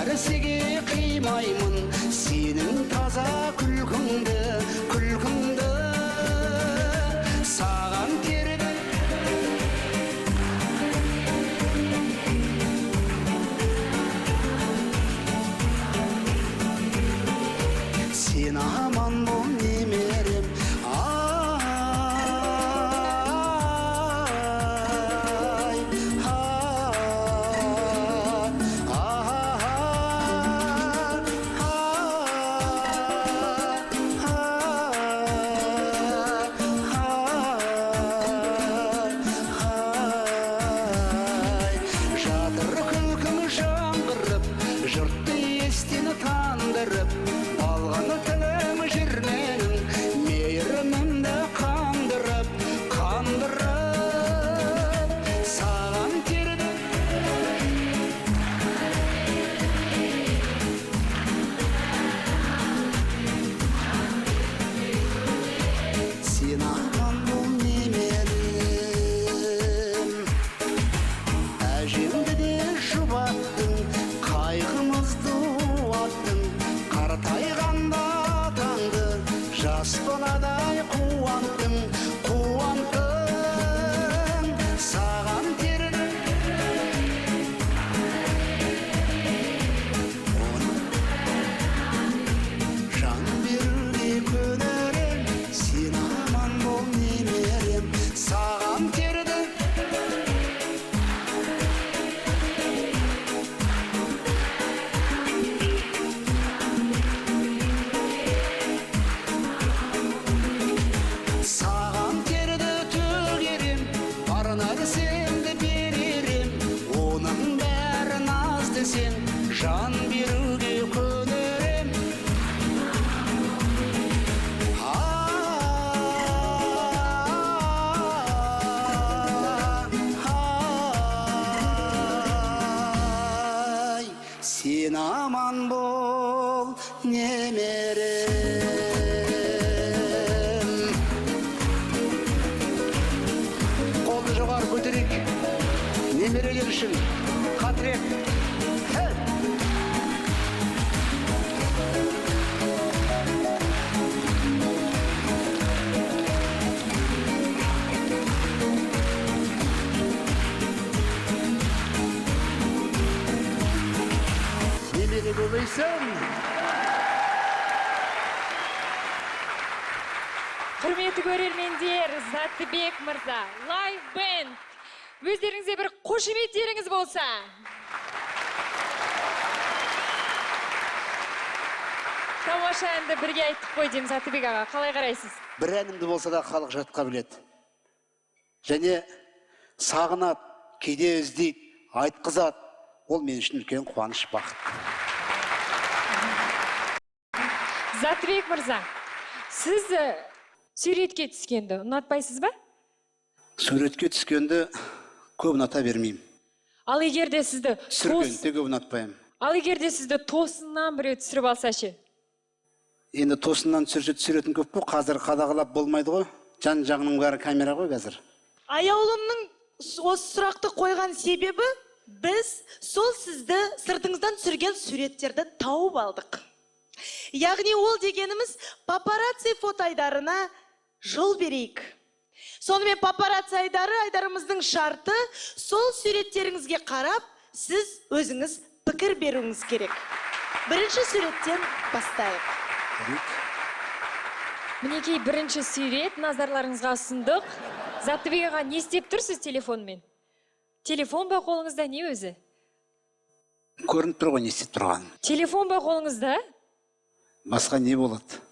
Speaker 5: нәрсеге қимаймын сенің таза күлкіңді саған терді сен аман бол немерем жатыр күлкің жаңғырып жұртты естен тандырып алғаны тілім жүр менің мейірімімді қандырып саған терді сен аман бол немерем әжемді де жұбаттың қайғымызды уаттың қартайғанда атаңды жас баладай қуанттың саған терді жан беруге көнерем сен аман бол немерем саған терді саған терді төгерем бар нәрсемді беререм оның бәрін аз десең жан беруге көнерем сен аман бол немерем қолды жоғары көтерейік немерелер үшін қадірет немере көбейсін
Speaker 2: Құрметті көрермендер, Заттыбек мырза, Live Band. Өздеріңізде бір қошеметтеріңіз болса. Тамаша әнді бірге айттық қой деймін, Заттыбек аға. Қалай қарайсыз?
Speaker 4: Бір әнімді болса да халық жатқа біледі. Және сағынат, кейде іздейді, айтқызады. Ол мен үшін үлкен қуаныш бақыт.
Speaker 2: Заттыбек мырза, сіз суретке түскенді ұнатпайсыз ба?
Speaker 4: Суретке түскенді көп ұната бермеймін.
Speaker 2: Ал егерде сізді
Speaker 4: Түсіргенді көп ұнатпаймын.
Speaker 2: Ал егерде сізді тосыннан біреу түсіріп алса ше?
Speaker 4: Енді тосыннан түсіретін көп қой, қазір қадағалап болмайды ғой. Жан жағының бәрі камера ғой қазір.
Speaker 3: Аяулымның осы сұрақты қойған себебі біз сол сізді сыртыңыздан түсірген суреттерді тауып алдық. Яғни ол дегеніміз папарацци фотоайдарына жол берейік. Сонымен папарацци айдарымыздың шарты сол суреттеріңізге қарап, сіз өзіңіз пікір беруіңіз керек. Бірінші суреттен бастайық.
Speaker 2: Мінекей бірінші сурет назарларыңызға ұсындық. Заттыбек аға, не істеп тұрсыз телефонмен? Телефон ба қолыңызда, не өзі?
Speaker 4: Көрініп тұр ғой не істеп тұрған.
Speaker 2: Телефон ба қолыңызда?
Speaker 4: Басқа не болады?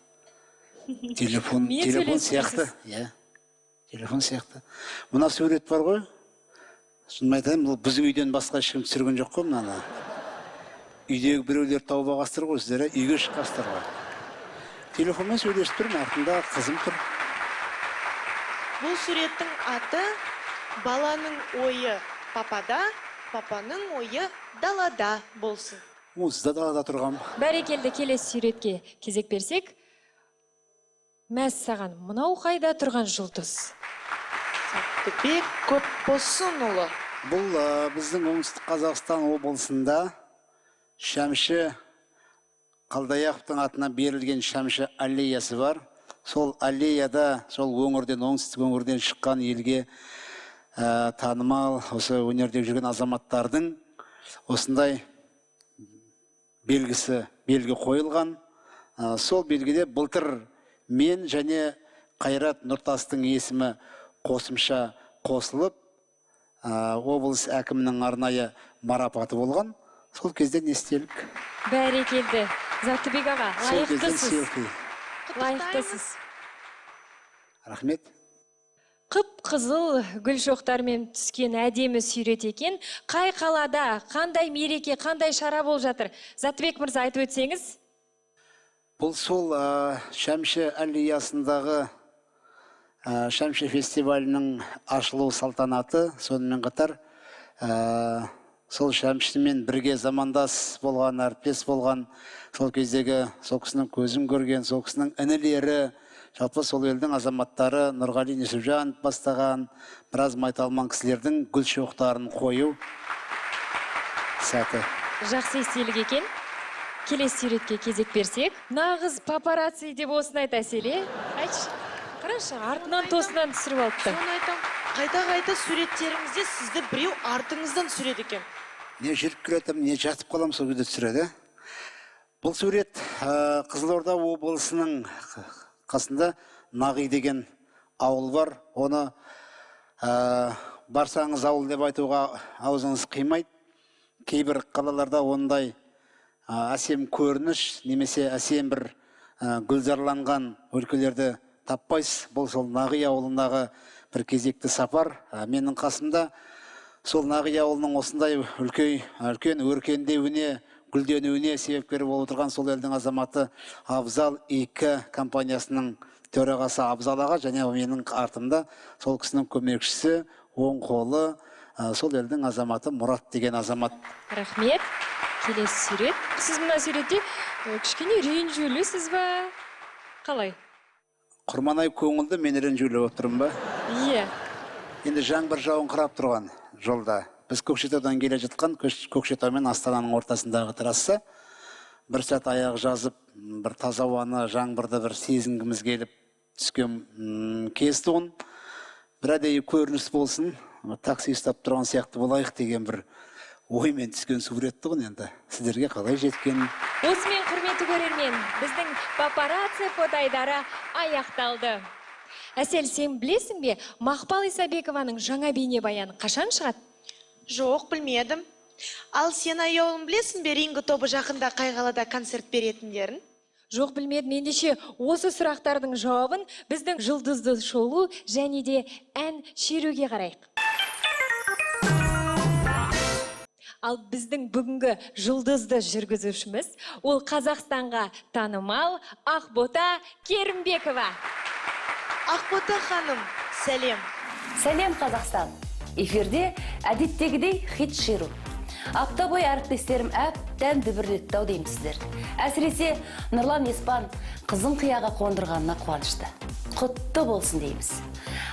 Speaker 4: Телефон сияқты. Телефон сияқты. Мына сурет бар ғой. Шынын айтайын, бұл біздің үйден басқа ешкім түсірген жоқ қой мынаны. Үйдегі біреулер тауып алғастыр ғой, сіздер үйге шыққастыр ғой. Телефонмен сөйлесіп тұрмын, артында қызым тұр.
Speaker 3: Бұл суреттің аты баланың ойы папада, папаның ойы далада болсын.
Speaker 4: Сізді далада тұрғам.
Speaker 2: Бәрекелді, келесі суретке кезек берсек. Мәз саған, мынау қайда тұрған жұлдыз?
Speaker 3: Заттыбек көп болсын ұлы.
Speaker 4: Бұл біздің оңтүстік Қазақстан облысында Шәмші Қалдаяқовтың атына берілген Шәмші аллеясы бар. Сол аллеяда, сол өңірден, оңтүстік өңірден шыққан елге танымал, осы өнерде жүрген азаматтардың осындай белгі қойылған. Сол белгіде былтыр мен және Қайрат Нұртастың есімі қосымша қосылып, облыс әкімінің арнайы марапаты болған. Сол кезде не істелік?
Speaker 2: Бәрекелді. Заттыбек аға, лайықтысыз. Лайықтысыз.
Speaker 4: Рахмет.
Speaker 2: Қып-қызыл гүл шоқтармен түскен әдемі сурет екен. Қай қалада, қандай мереке, қандай шара болып жатыр? Заттыбек мырза айтып өтсеңіз?
Speaker 4: Бұл сол Шәмші аллеясындағы Шәмші фестивалінің ашылу салтанаты, сонымен қатар сол Шәмшімен бірге замандас болған, әріптес болған, сол кездегі сол кісінің көзін көрген, сол кісінің інілері, жалпы сол елдің азаматтары Нұрғали Несіпжанов бастаған біраз майталман кісілердің гүл шоқтарын қою сәті.
Speaker 2: Жақсы естелік екен. Келесі суретке кезек берсек. Нағыз папарацци деп осыны айта Селе. Айтшы, қарашы, артынан тосынан түсіріп алыпты.
Speaker 3: Соны айтам, қайта-қайта суреттеріңізде сізді біреу артыңыздан түсіреді екен.
Speaker 4: Не жүріп кіретім, не жатып қалам, сол кезде түсіреді. Бұл сурет Қызылорда облысының қасында Нағи деген ауыл бар. Оны барсаңыз ауыл деп айтуға аузыңыз қимайды. Кейбір қалаларда ондай әсем көрініш, немесе әсем бір гүлзарланған өлкелерді таппайсыз. Бұл сол Нағи ауылындағы бір кезекті сапар. Менің қасымда сол Нағи ауылының осындай үлкен өркендеуіне, гүлденуіне себепкер болып отырған сол елдің азаматы Абзал 2 компаниясының төрағасы Абзал аға, және менің артымда сол кісінің көмекшісі, оң қолы, сол елдің азаматы Мұрат деген азамат.
Speaker 2: Рахмет. Келесі сурет. Сіз мына суретте кішкене ренжулісіз ба? Қалай?
Speaker 4: Құрманай көңілді, мен ренжулі отырмын ба?
Speaker 2: Иә.
Speaker 4: Енді жаңбыр жауын қырап тұрған жолда. Біз Көкшетаудан келе жатқан, Көкшетау мен Астананың ортасындағы трасса. Бір сәт аяқ жазып, бір таза ауаны, жаңбырды бір сезінгіміз келіп түскен кез тұғын. Бір әдейі көрініс болсын, такси ұстап тұрған сияқты болайық деген бір оймен түскен сурет тұғын енді. Сіздерге қалай жеткен?
Speaker 2: Осымен құрметті көрермен, біздің папарацци фотоайдары аяқталды. Әсел, сен білесің бе, Мақпал Исабекованың жаңа бейнебаяны қашан шығады?
Speaker 3: Жоқ, білмедім. Ал сен аяулым білесің бе, Ринго тобы жақында қай қалада концерт беретіндерін?
Speaker 2: Жоқ, білмедім. Ендеше осы сұрақтардың жауабын біздің жұлдызды шолу және де ән шеруге қарайық. Ал біздің бүгінгі жұлдызды жүргізушіміз ол Қазақстанға танымал Ақбота Керімбекова.
Speaker 3: Ақбота ханым, сәлем.
Speaker 17: Сәлем, Қазақстан. Эфирде әдеттегідей хит шеру. Апта бойы әріптестерім әбден дүбірлетті-ау деймісіздер. Әсіресе Нұрлан Еспан қызын қияға қондырғанына қуанышты. Құтты болсын дейміз.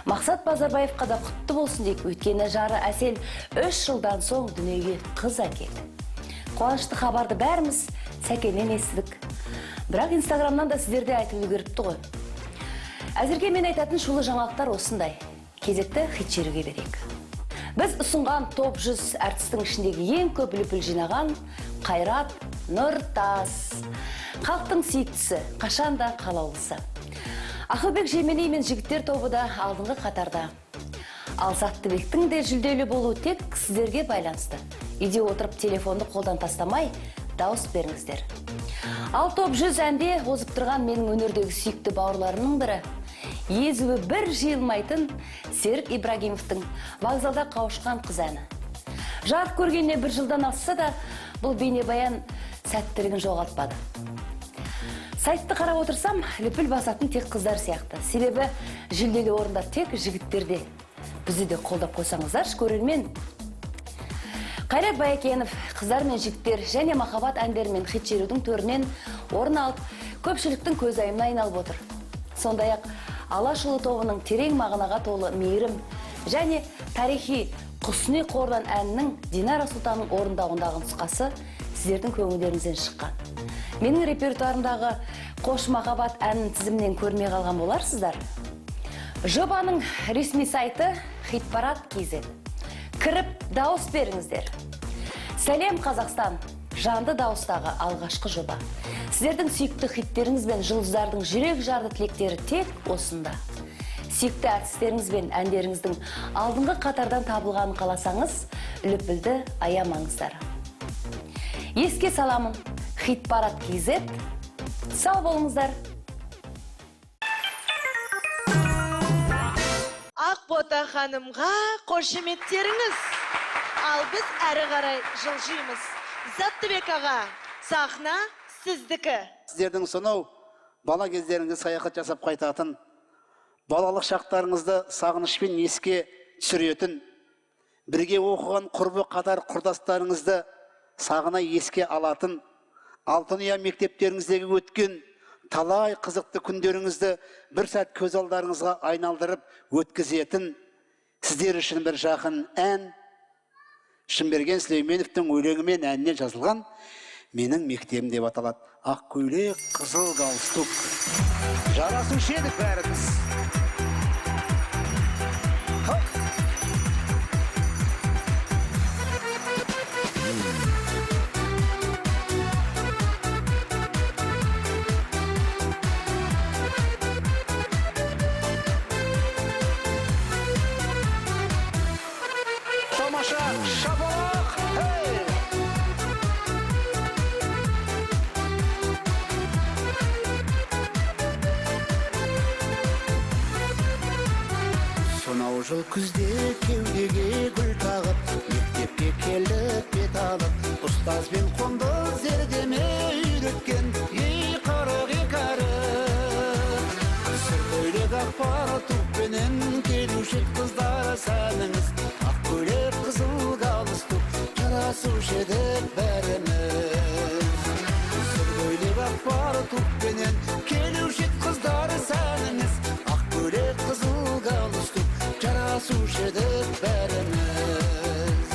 Speaker 17: Мақсат Базарбаевқа да құтты болсын дейік, өйткені жары Әсел 3 жылдан соң дүниеге қыз әкелді. Қуанышты хабарды бәріміз сәкеннен естідік. Бірақ Инстаграмнан да сіздерде айтып үлгеріпті ғой. Әзірге мен айтатын шулы жаңалықтар осындай. Кезекті хит шеруге берейік. Біз ұсынған топ 100 әртістің ішіндегі ең көп үлпіл жинаған Қайрат Нұртас. Халықтың сүйіктісі, қашанда қалаулысы. Ақылбек Жеменей мен жігіттер тобы да алдыңғы қатарда. Ал Заттыбектің де жүлделі болуы тек сіздерге байланысты. Үйде отырып телефонды қолдан тастамай, дауыс беріңіздер. Ал топ 100 әнде озып тұрған менің өнердегі сүйікті бауырларымның бірі, езуі бір жиылмайтын Серік Ибрагимовтың вокзалда қауышқан қыз әні. Жарық көргеніне 1 жылдан асса да, бұл бейнебаян сәттілігін жоғалтпады. Сайтты қарап отырсам, лүпіл басатын тек қыздар сияқты. Себебі жүлделі орындар тек жігіттерде. Бізді де қолдап қойсаңыздаршы, көрермен. Қайрат Баякенов қыздар мен жігіттер және махаббат әндерімен хит шерудің төрінен орын алып, көпшіліктің көзайымына айналып отыр. Сондай-ақ Алашұлы тобының терең мағынаға толы мейірім және тарихи Құсни қордан әнінің Динара Сұлтанның орындауындағы нұсқасы сіздердің көңілдеріңізден шыққан. Менің репертуарымдағы Қош махаббат әнін тізімнен көрмей қалған боларсыздар. Жобаның ресми сайты hitparat.kz. Кіріп, дауыс беріңіздер. Сәлем Қазақстан, жанды дауыстағы алғашқы жоба. Сіздердің сүйікті хиттеріңіз бен жұлдыздардың жүрек жарды тілектері тек осында. Сүйікті әртістеріңіз бен әндеріңіздің алдыңғы қатардан табылғанын қаласаңыз, үліпілді аямаңыздар. Еске саламын, hitparat.kz. Сау болыңыздар.
Speaker 3: Ақбота ханымға қошеметтеріңіз. Ал біз әрі қарай жылжимыз. Заттыбек аға, сахна сіздікі.
Speaker 4: Сіздердің сонау бала кездеріңізде саяхат жасап қайтатын, балалық шақтарыңызды сағынышпен еске түсіретін, бірге оқыған құрбы қатар құрдастарыңызды сағына еске алатын, Алтынұя мектептеріңіздегі өткен талай қызықты күндеріңізді бір сәт көз алдарыңызға айналдырып өткізетін сіздер үшін бір жақын ән Шынберген Сүлейменовтің өлеңімен әніне жазылған «Менің мектебім» деп аталады. Ақ көйлек, қызыл галстук. Жарасушы едік бәріміз.
Speaker 5: Шапалақ, hey! Сонау жыл күзде кеудеге гүл тағып, мектепке келіп бет алып, ұстазбен қонды зердеме үйреткен ей қырық екі әріп. Сүр көйлек ақпар туппенен келуші қыздар сәніңіз, ақ көйлек қызыл галстук жарасушы едік бәріміз. Сүр көйлек ақпар туппенен келуші қыздар сәніңіз, ақ көйлек қызыл галстук жарасушы едік бәріміз.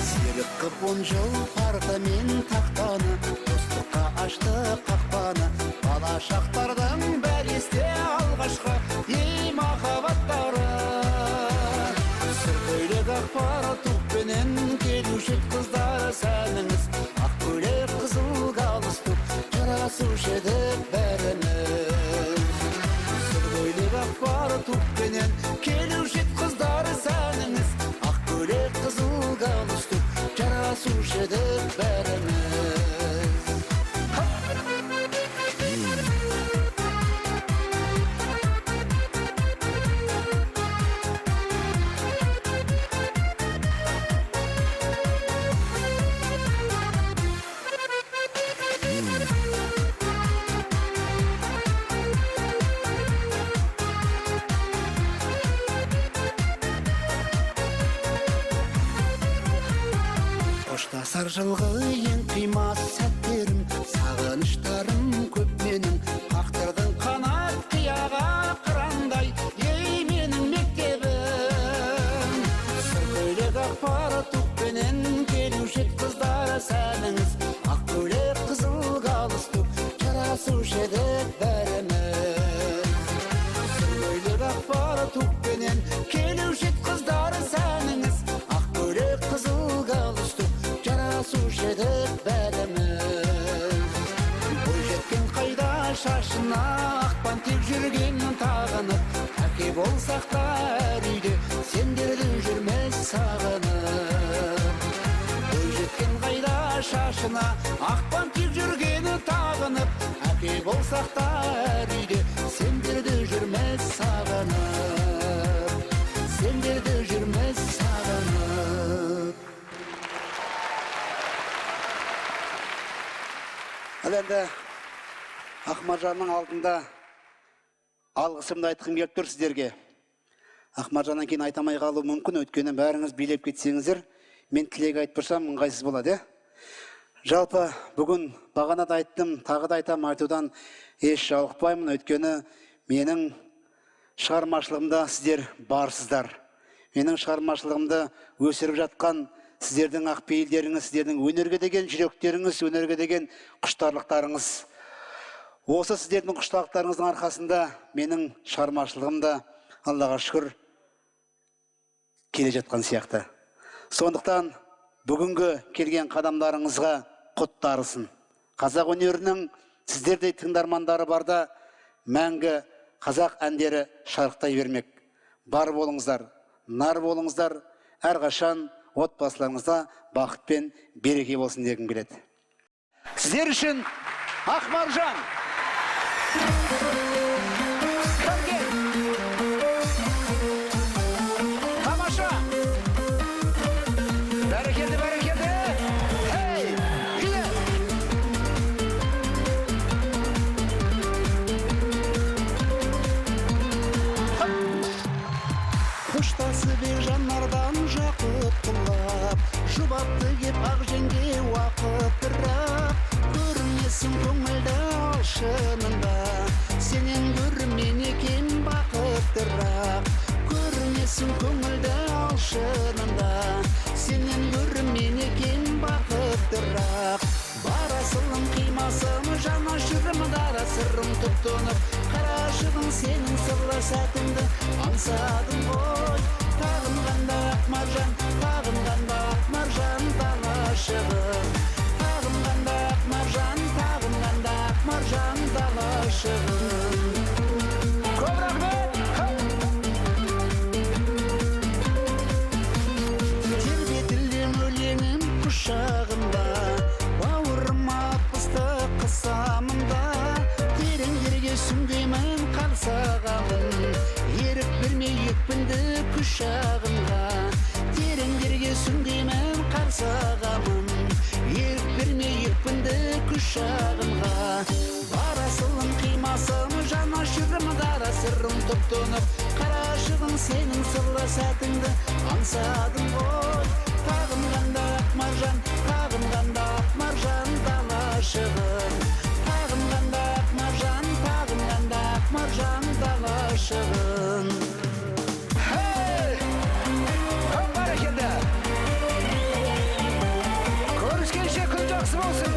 Speaker 5: Серік қып 10 жыл парта мен тақтаны, достыққа ашты қақпаны, бала шақтардың бәр есте алғашқы ей махаббаттары. Сүр көйлек ақпар туппенен келуші қыздар сәніңіз, ақ көйлек қызыл галстук жарасушы едік бәріміз. Сүр көйлек ақпар туппенен келуші қыздар сәніңіз, ақ көйлек қызыл галстук жарасушы едік бәріміз. Қоштасар жылғы ең қимас сәттерім, сағыныштарым көп менің, қақтырдың қанат қияға қырандай, ей менің мектебім. Сүр көйлек ақпар туппенен келуші қыздар сәніңіз, ақ көйлек қызыл галстук жарасушы едік бәріміз. Сүр көйлек ақпар туппенен келуші қыздар сәніңіз, ақ көйлек қызыл галстук жарасушы едік бәріміз. Бой жеткен қайда шашына ақпан тек жүргенін тағынып, әке болсақ та әр үйде сендерді жүрмес сағынып. Бой жеткен қайда шашына ақпан тек жүргенін тағынып, әке болсақ та әр үйде сендерді жүрмес сағынып. Сендерді жүрмес сағынып.
Speaker 4: Ал енді Ақмаржанның алдында алғысымды айтқым келіп тұр сіздерге. Ақмаржаннан кейін айтамай қалу мүмкін, өйткені бәріңіз билеп кетсеңіздер, мен тілек айтып тұрсам ыңғайсыз болады. Жалпы бүгін бағана да айттым, тағы да айтам, айтудан еш жалықпаймын, өйткені менің шығармашылығымда сіздер барсыздар. Менің шығармашылығымды өсіріп жатқан сіздердің ақпейілдеріңіз, сіздердің өнерге деген жүректеріңіз, өнерге деген құштарлықтарыңыз. Осы сіздердің құштарлықтарыңыздың арқасында менің шығармашылығымда, Аллаға шүкір, келе жатқан сияқты. Сондықтан бүгінгі келген қадамдарыңызға құт дарысын. Қазақ өнерінің сіздердей тыңдармандары барда мәңгі қазақ әндері шарықтай бермек. Бар болыңыздар, нар болыңыздар, әрқашан отбасыларыңызда бақыт пен береке болсын дегім келеді. Сіздер үшін Ақмаржан. Тамаша. Бәрекелді, бәрекелді. Ей, келе.
Speaker 5: Қоштасып жанардан жақып құлап, жұбатты кеп ақ жеңге уақыт тұрақ. Көрінесің көңілді алшынында, сенен көрмен екен бақыттырақ. Көрінесің көңілді алшынында, сенен көрмен екен бақыттырақ. Барасылым қимасым, жана жүрім дара сырым тұптынып, қарашығын сенің сырлы сәтіңді аңсадым ғой. Тағынғанда Ақмаржан, тағынғанда Ақмаржан далашығын. Тағынғанда Ақмаржан, тағынғанда Ақмаржан далашығын.
Speaker 4: Көп рахмет.
Speaker 5: Тербетілден өлеңім құшағымда, бауырыма пыстық қысамында. Тереңдерге сүңгеймін қарсағамын, ерік бермей екпінді күшағымға. Тереңдерге сүңгеймін қарсағамын, ерік бермей екпінді күшағымға. Барасылым қимасым, жана жүрім дара сырым тұптынып, қарашығын сенің сырлы сәтіңді аңсадым ғой. Тағынғанда Ақмаржан, тағынғанда Ақмаржан далашығын. Тағынғанда Ақмаржан, тағынғанда Ақмаржан далашығын.
Speaker 4: Көп бәрекелді. Көріскенше күн жақсы болсын.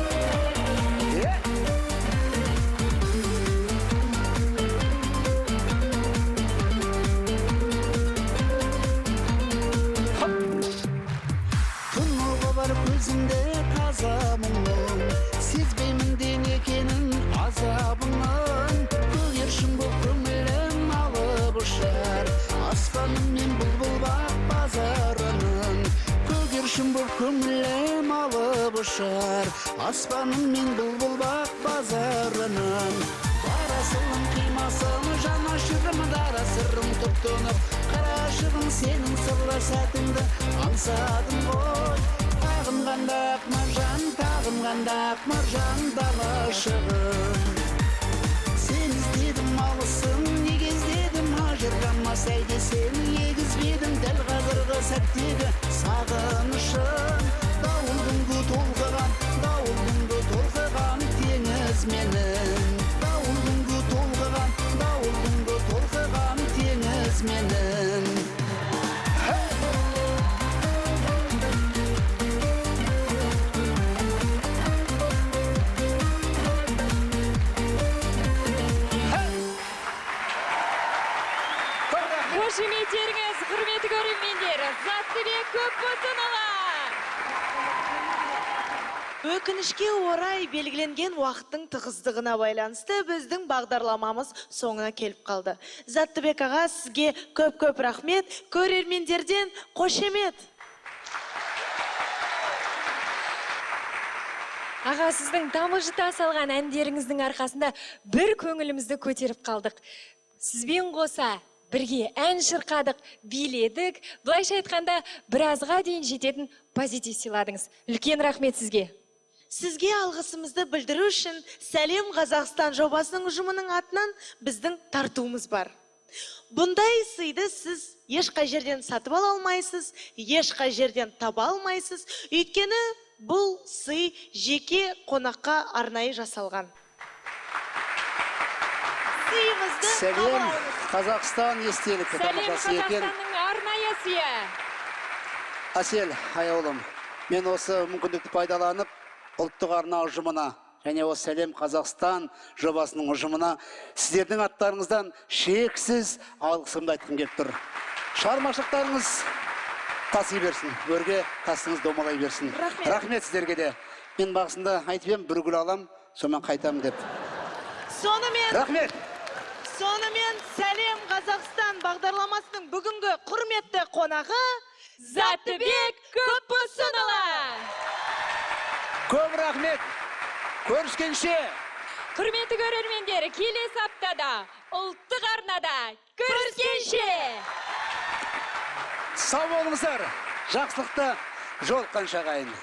Speaker 5: Тұнығы бар көзімде таза мұңның, сезбеймін ден екенін азабыңның. Көгершін бұл көңілім алып ұшар, аспаным мен бұлбұл бақ базарының. Көгершін бұл көңілім алып ұшар, аспаным мен бұлбұл бақ базарының. Барасылым қимасым, жана жүрім дара сырым тұптынып, қарашығын сенің сырлы сәтіңді аңсадым ғой. Тағынғанда Ақмаржан, тағынғанда Ақмаржан далашығын. Сен іздедім алысың, неге іздедім ажырамас, әйде сен егізбедің дәл қазіргі сәттегі сағынышын. Дауылдың толқыған, дауылдың толқыған теңіз менің. Дауылдың толқыған, дауылдың толқыған теңіз менің.
Speaker 2: Қошеметтеріңіз, құрметті көрермендер, Заттыбек Көпбосынова.
Speaker 3: Өкінішке орай белгіленген уақыттың тығыздығына байланысты біздің бағдарламамыз соңына келіп қалды. Заттыбек аға, сізге көп рахмет, көрермендерден қошемет.
Speaker 2: Аға, сіздің тамылжыта салған әндеріңіздің арқасында бір көңілімізді көтеріп қалдық. Сізбен қоса бірге ән шырқадық, биледік, былайша айтқанда біразға дейін жететін позитив сыйладыңыз. Үлкен рахмет сізге.
Speaker 3: Сізге алғысымызды білдіру үшін Сәлем Қазақстан жобасының ұжымының атынан біздің тартуымыз бар. Бұндай сыйды сіз ешқай жерден сатып ала алмайсыз, ешқай жерден таба алмайсыз, өйткені бұл сый жеке қонаққа арнайы жасалған. Сыйымызды
Speaker 4: Сәлем Қазақстан естелік.
Speaker 2: Сәлем Қазақстанның арнайы сыйы.
Speaker 4: Әсел аяулым, мен осы мүмкіндікті пайдаланып, ұлттық арна ұжымына және осы Сәлем Қазақстан жобасының ұжымына сіздердің аттарыңыздан шексіз алғысымды айтқым келіп тұр. Шығармашылықтарыңыз таси берсін, өрге тасыңыз домалай берсін. Рахмет сіздерге де. Мен бағысында айтып едім, бір гүл алам, сонымен қайтамын деп. Рахмет.
Speaker 3: Сонымен Сәлем Қазақстан бағдарламасының бүгінгі құрметті қонағы
Speaker 2: Заттыбек Көпбосынұлы.
Speaker 4: Көп рахмет. Көріскенше.
Speaker 2: Құрметті көрермендер, келесі аптада ұлттық арнада көріскенше.
Speaker 4: Сау болыңыздар. Жақсылықта жолыққанша ағайын.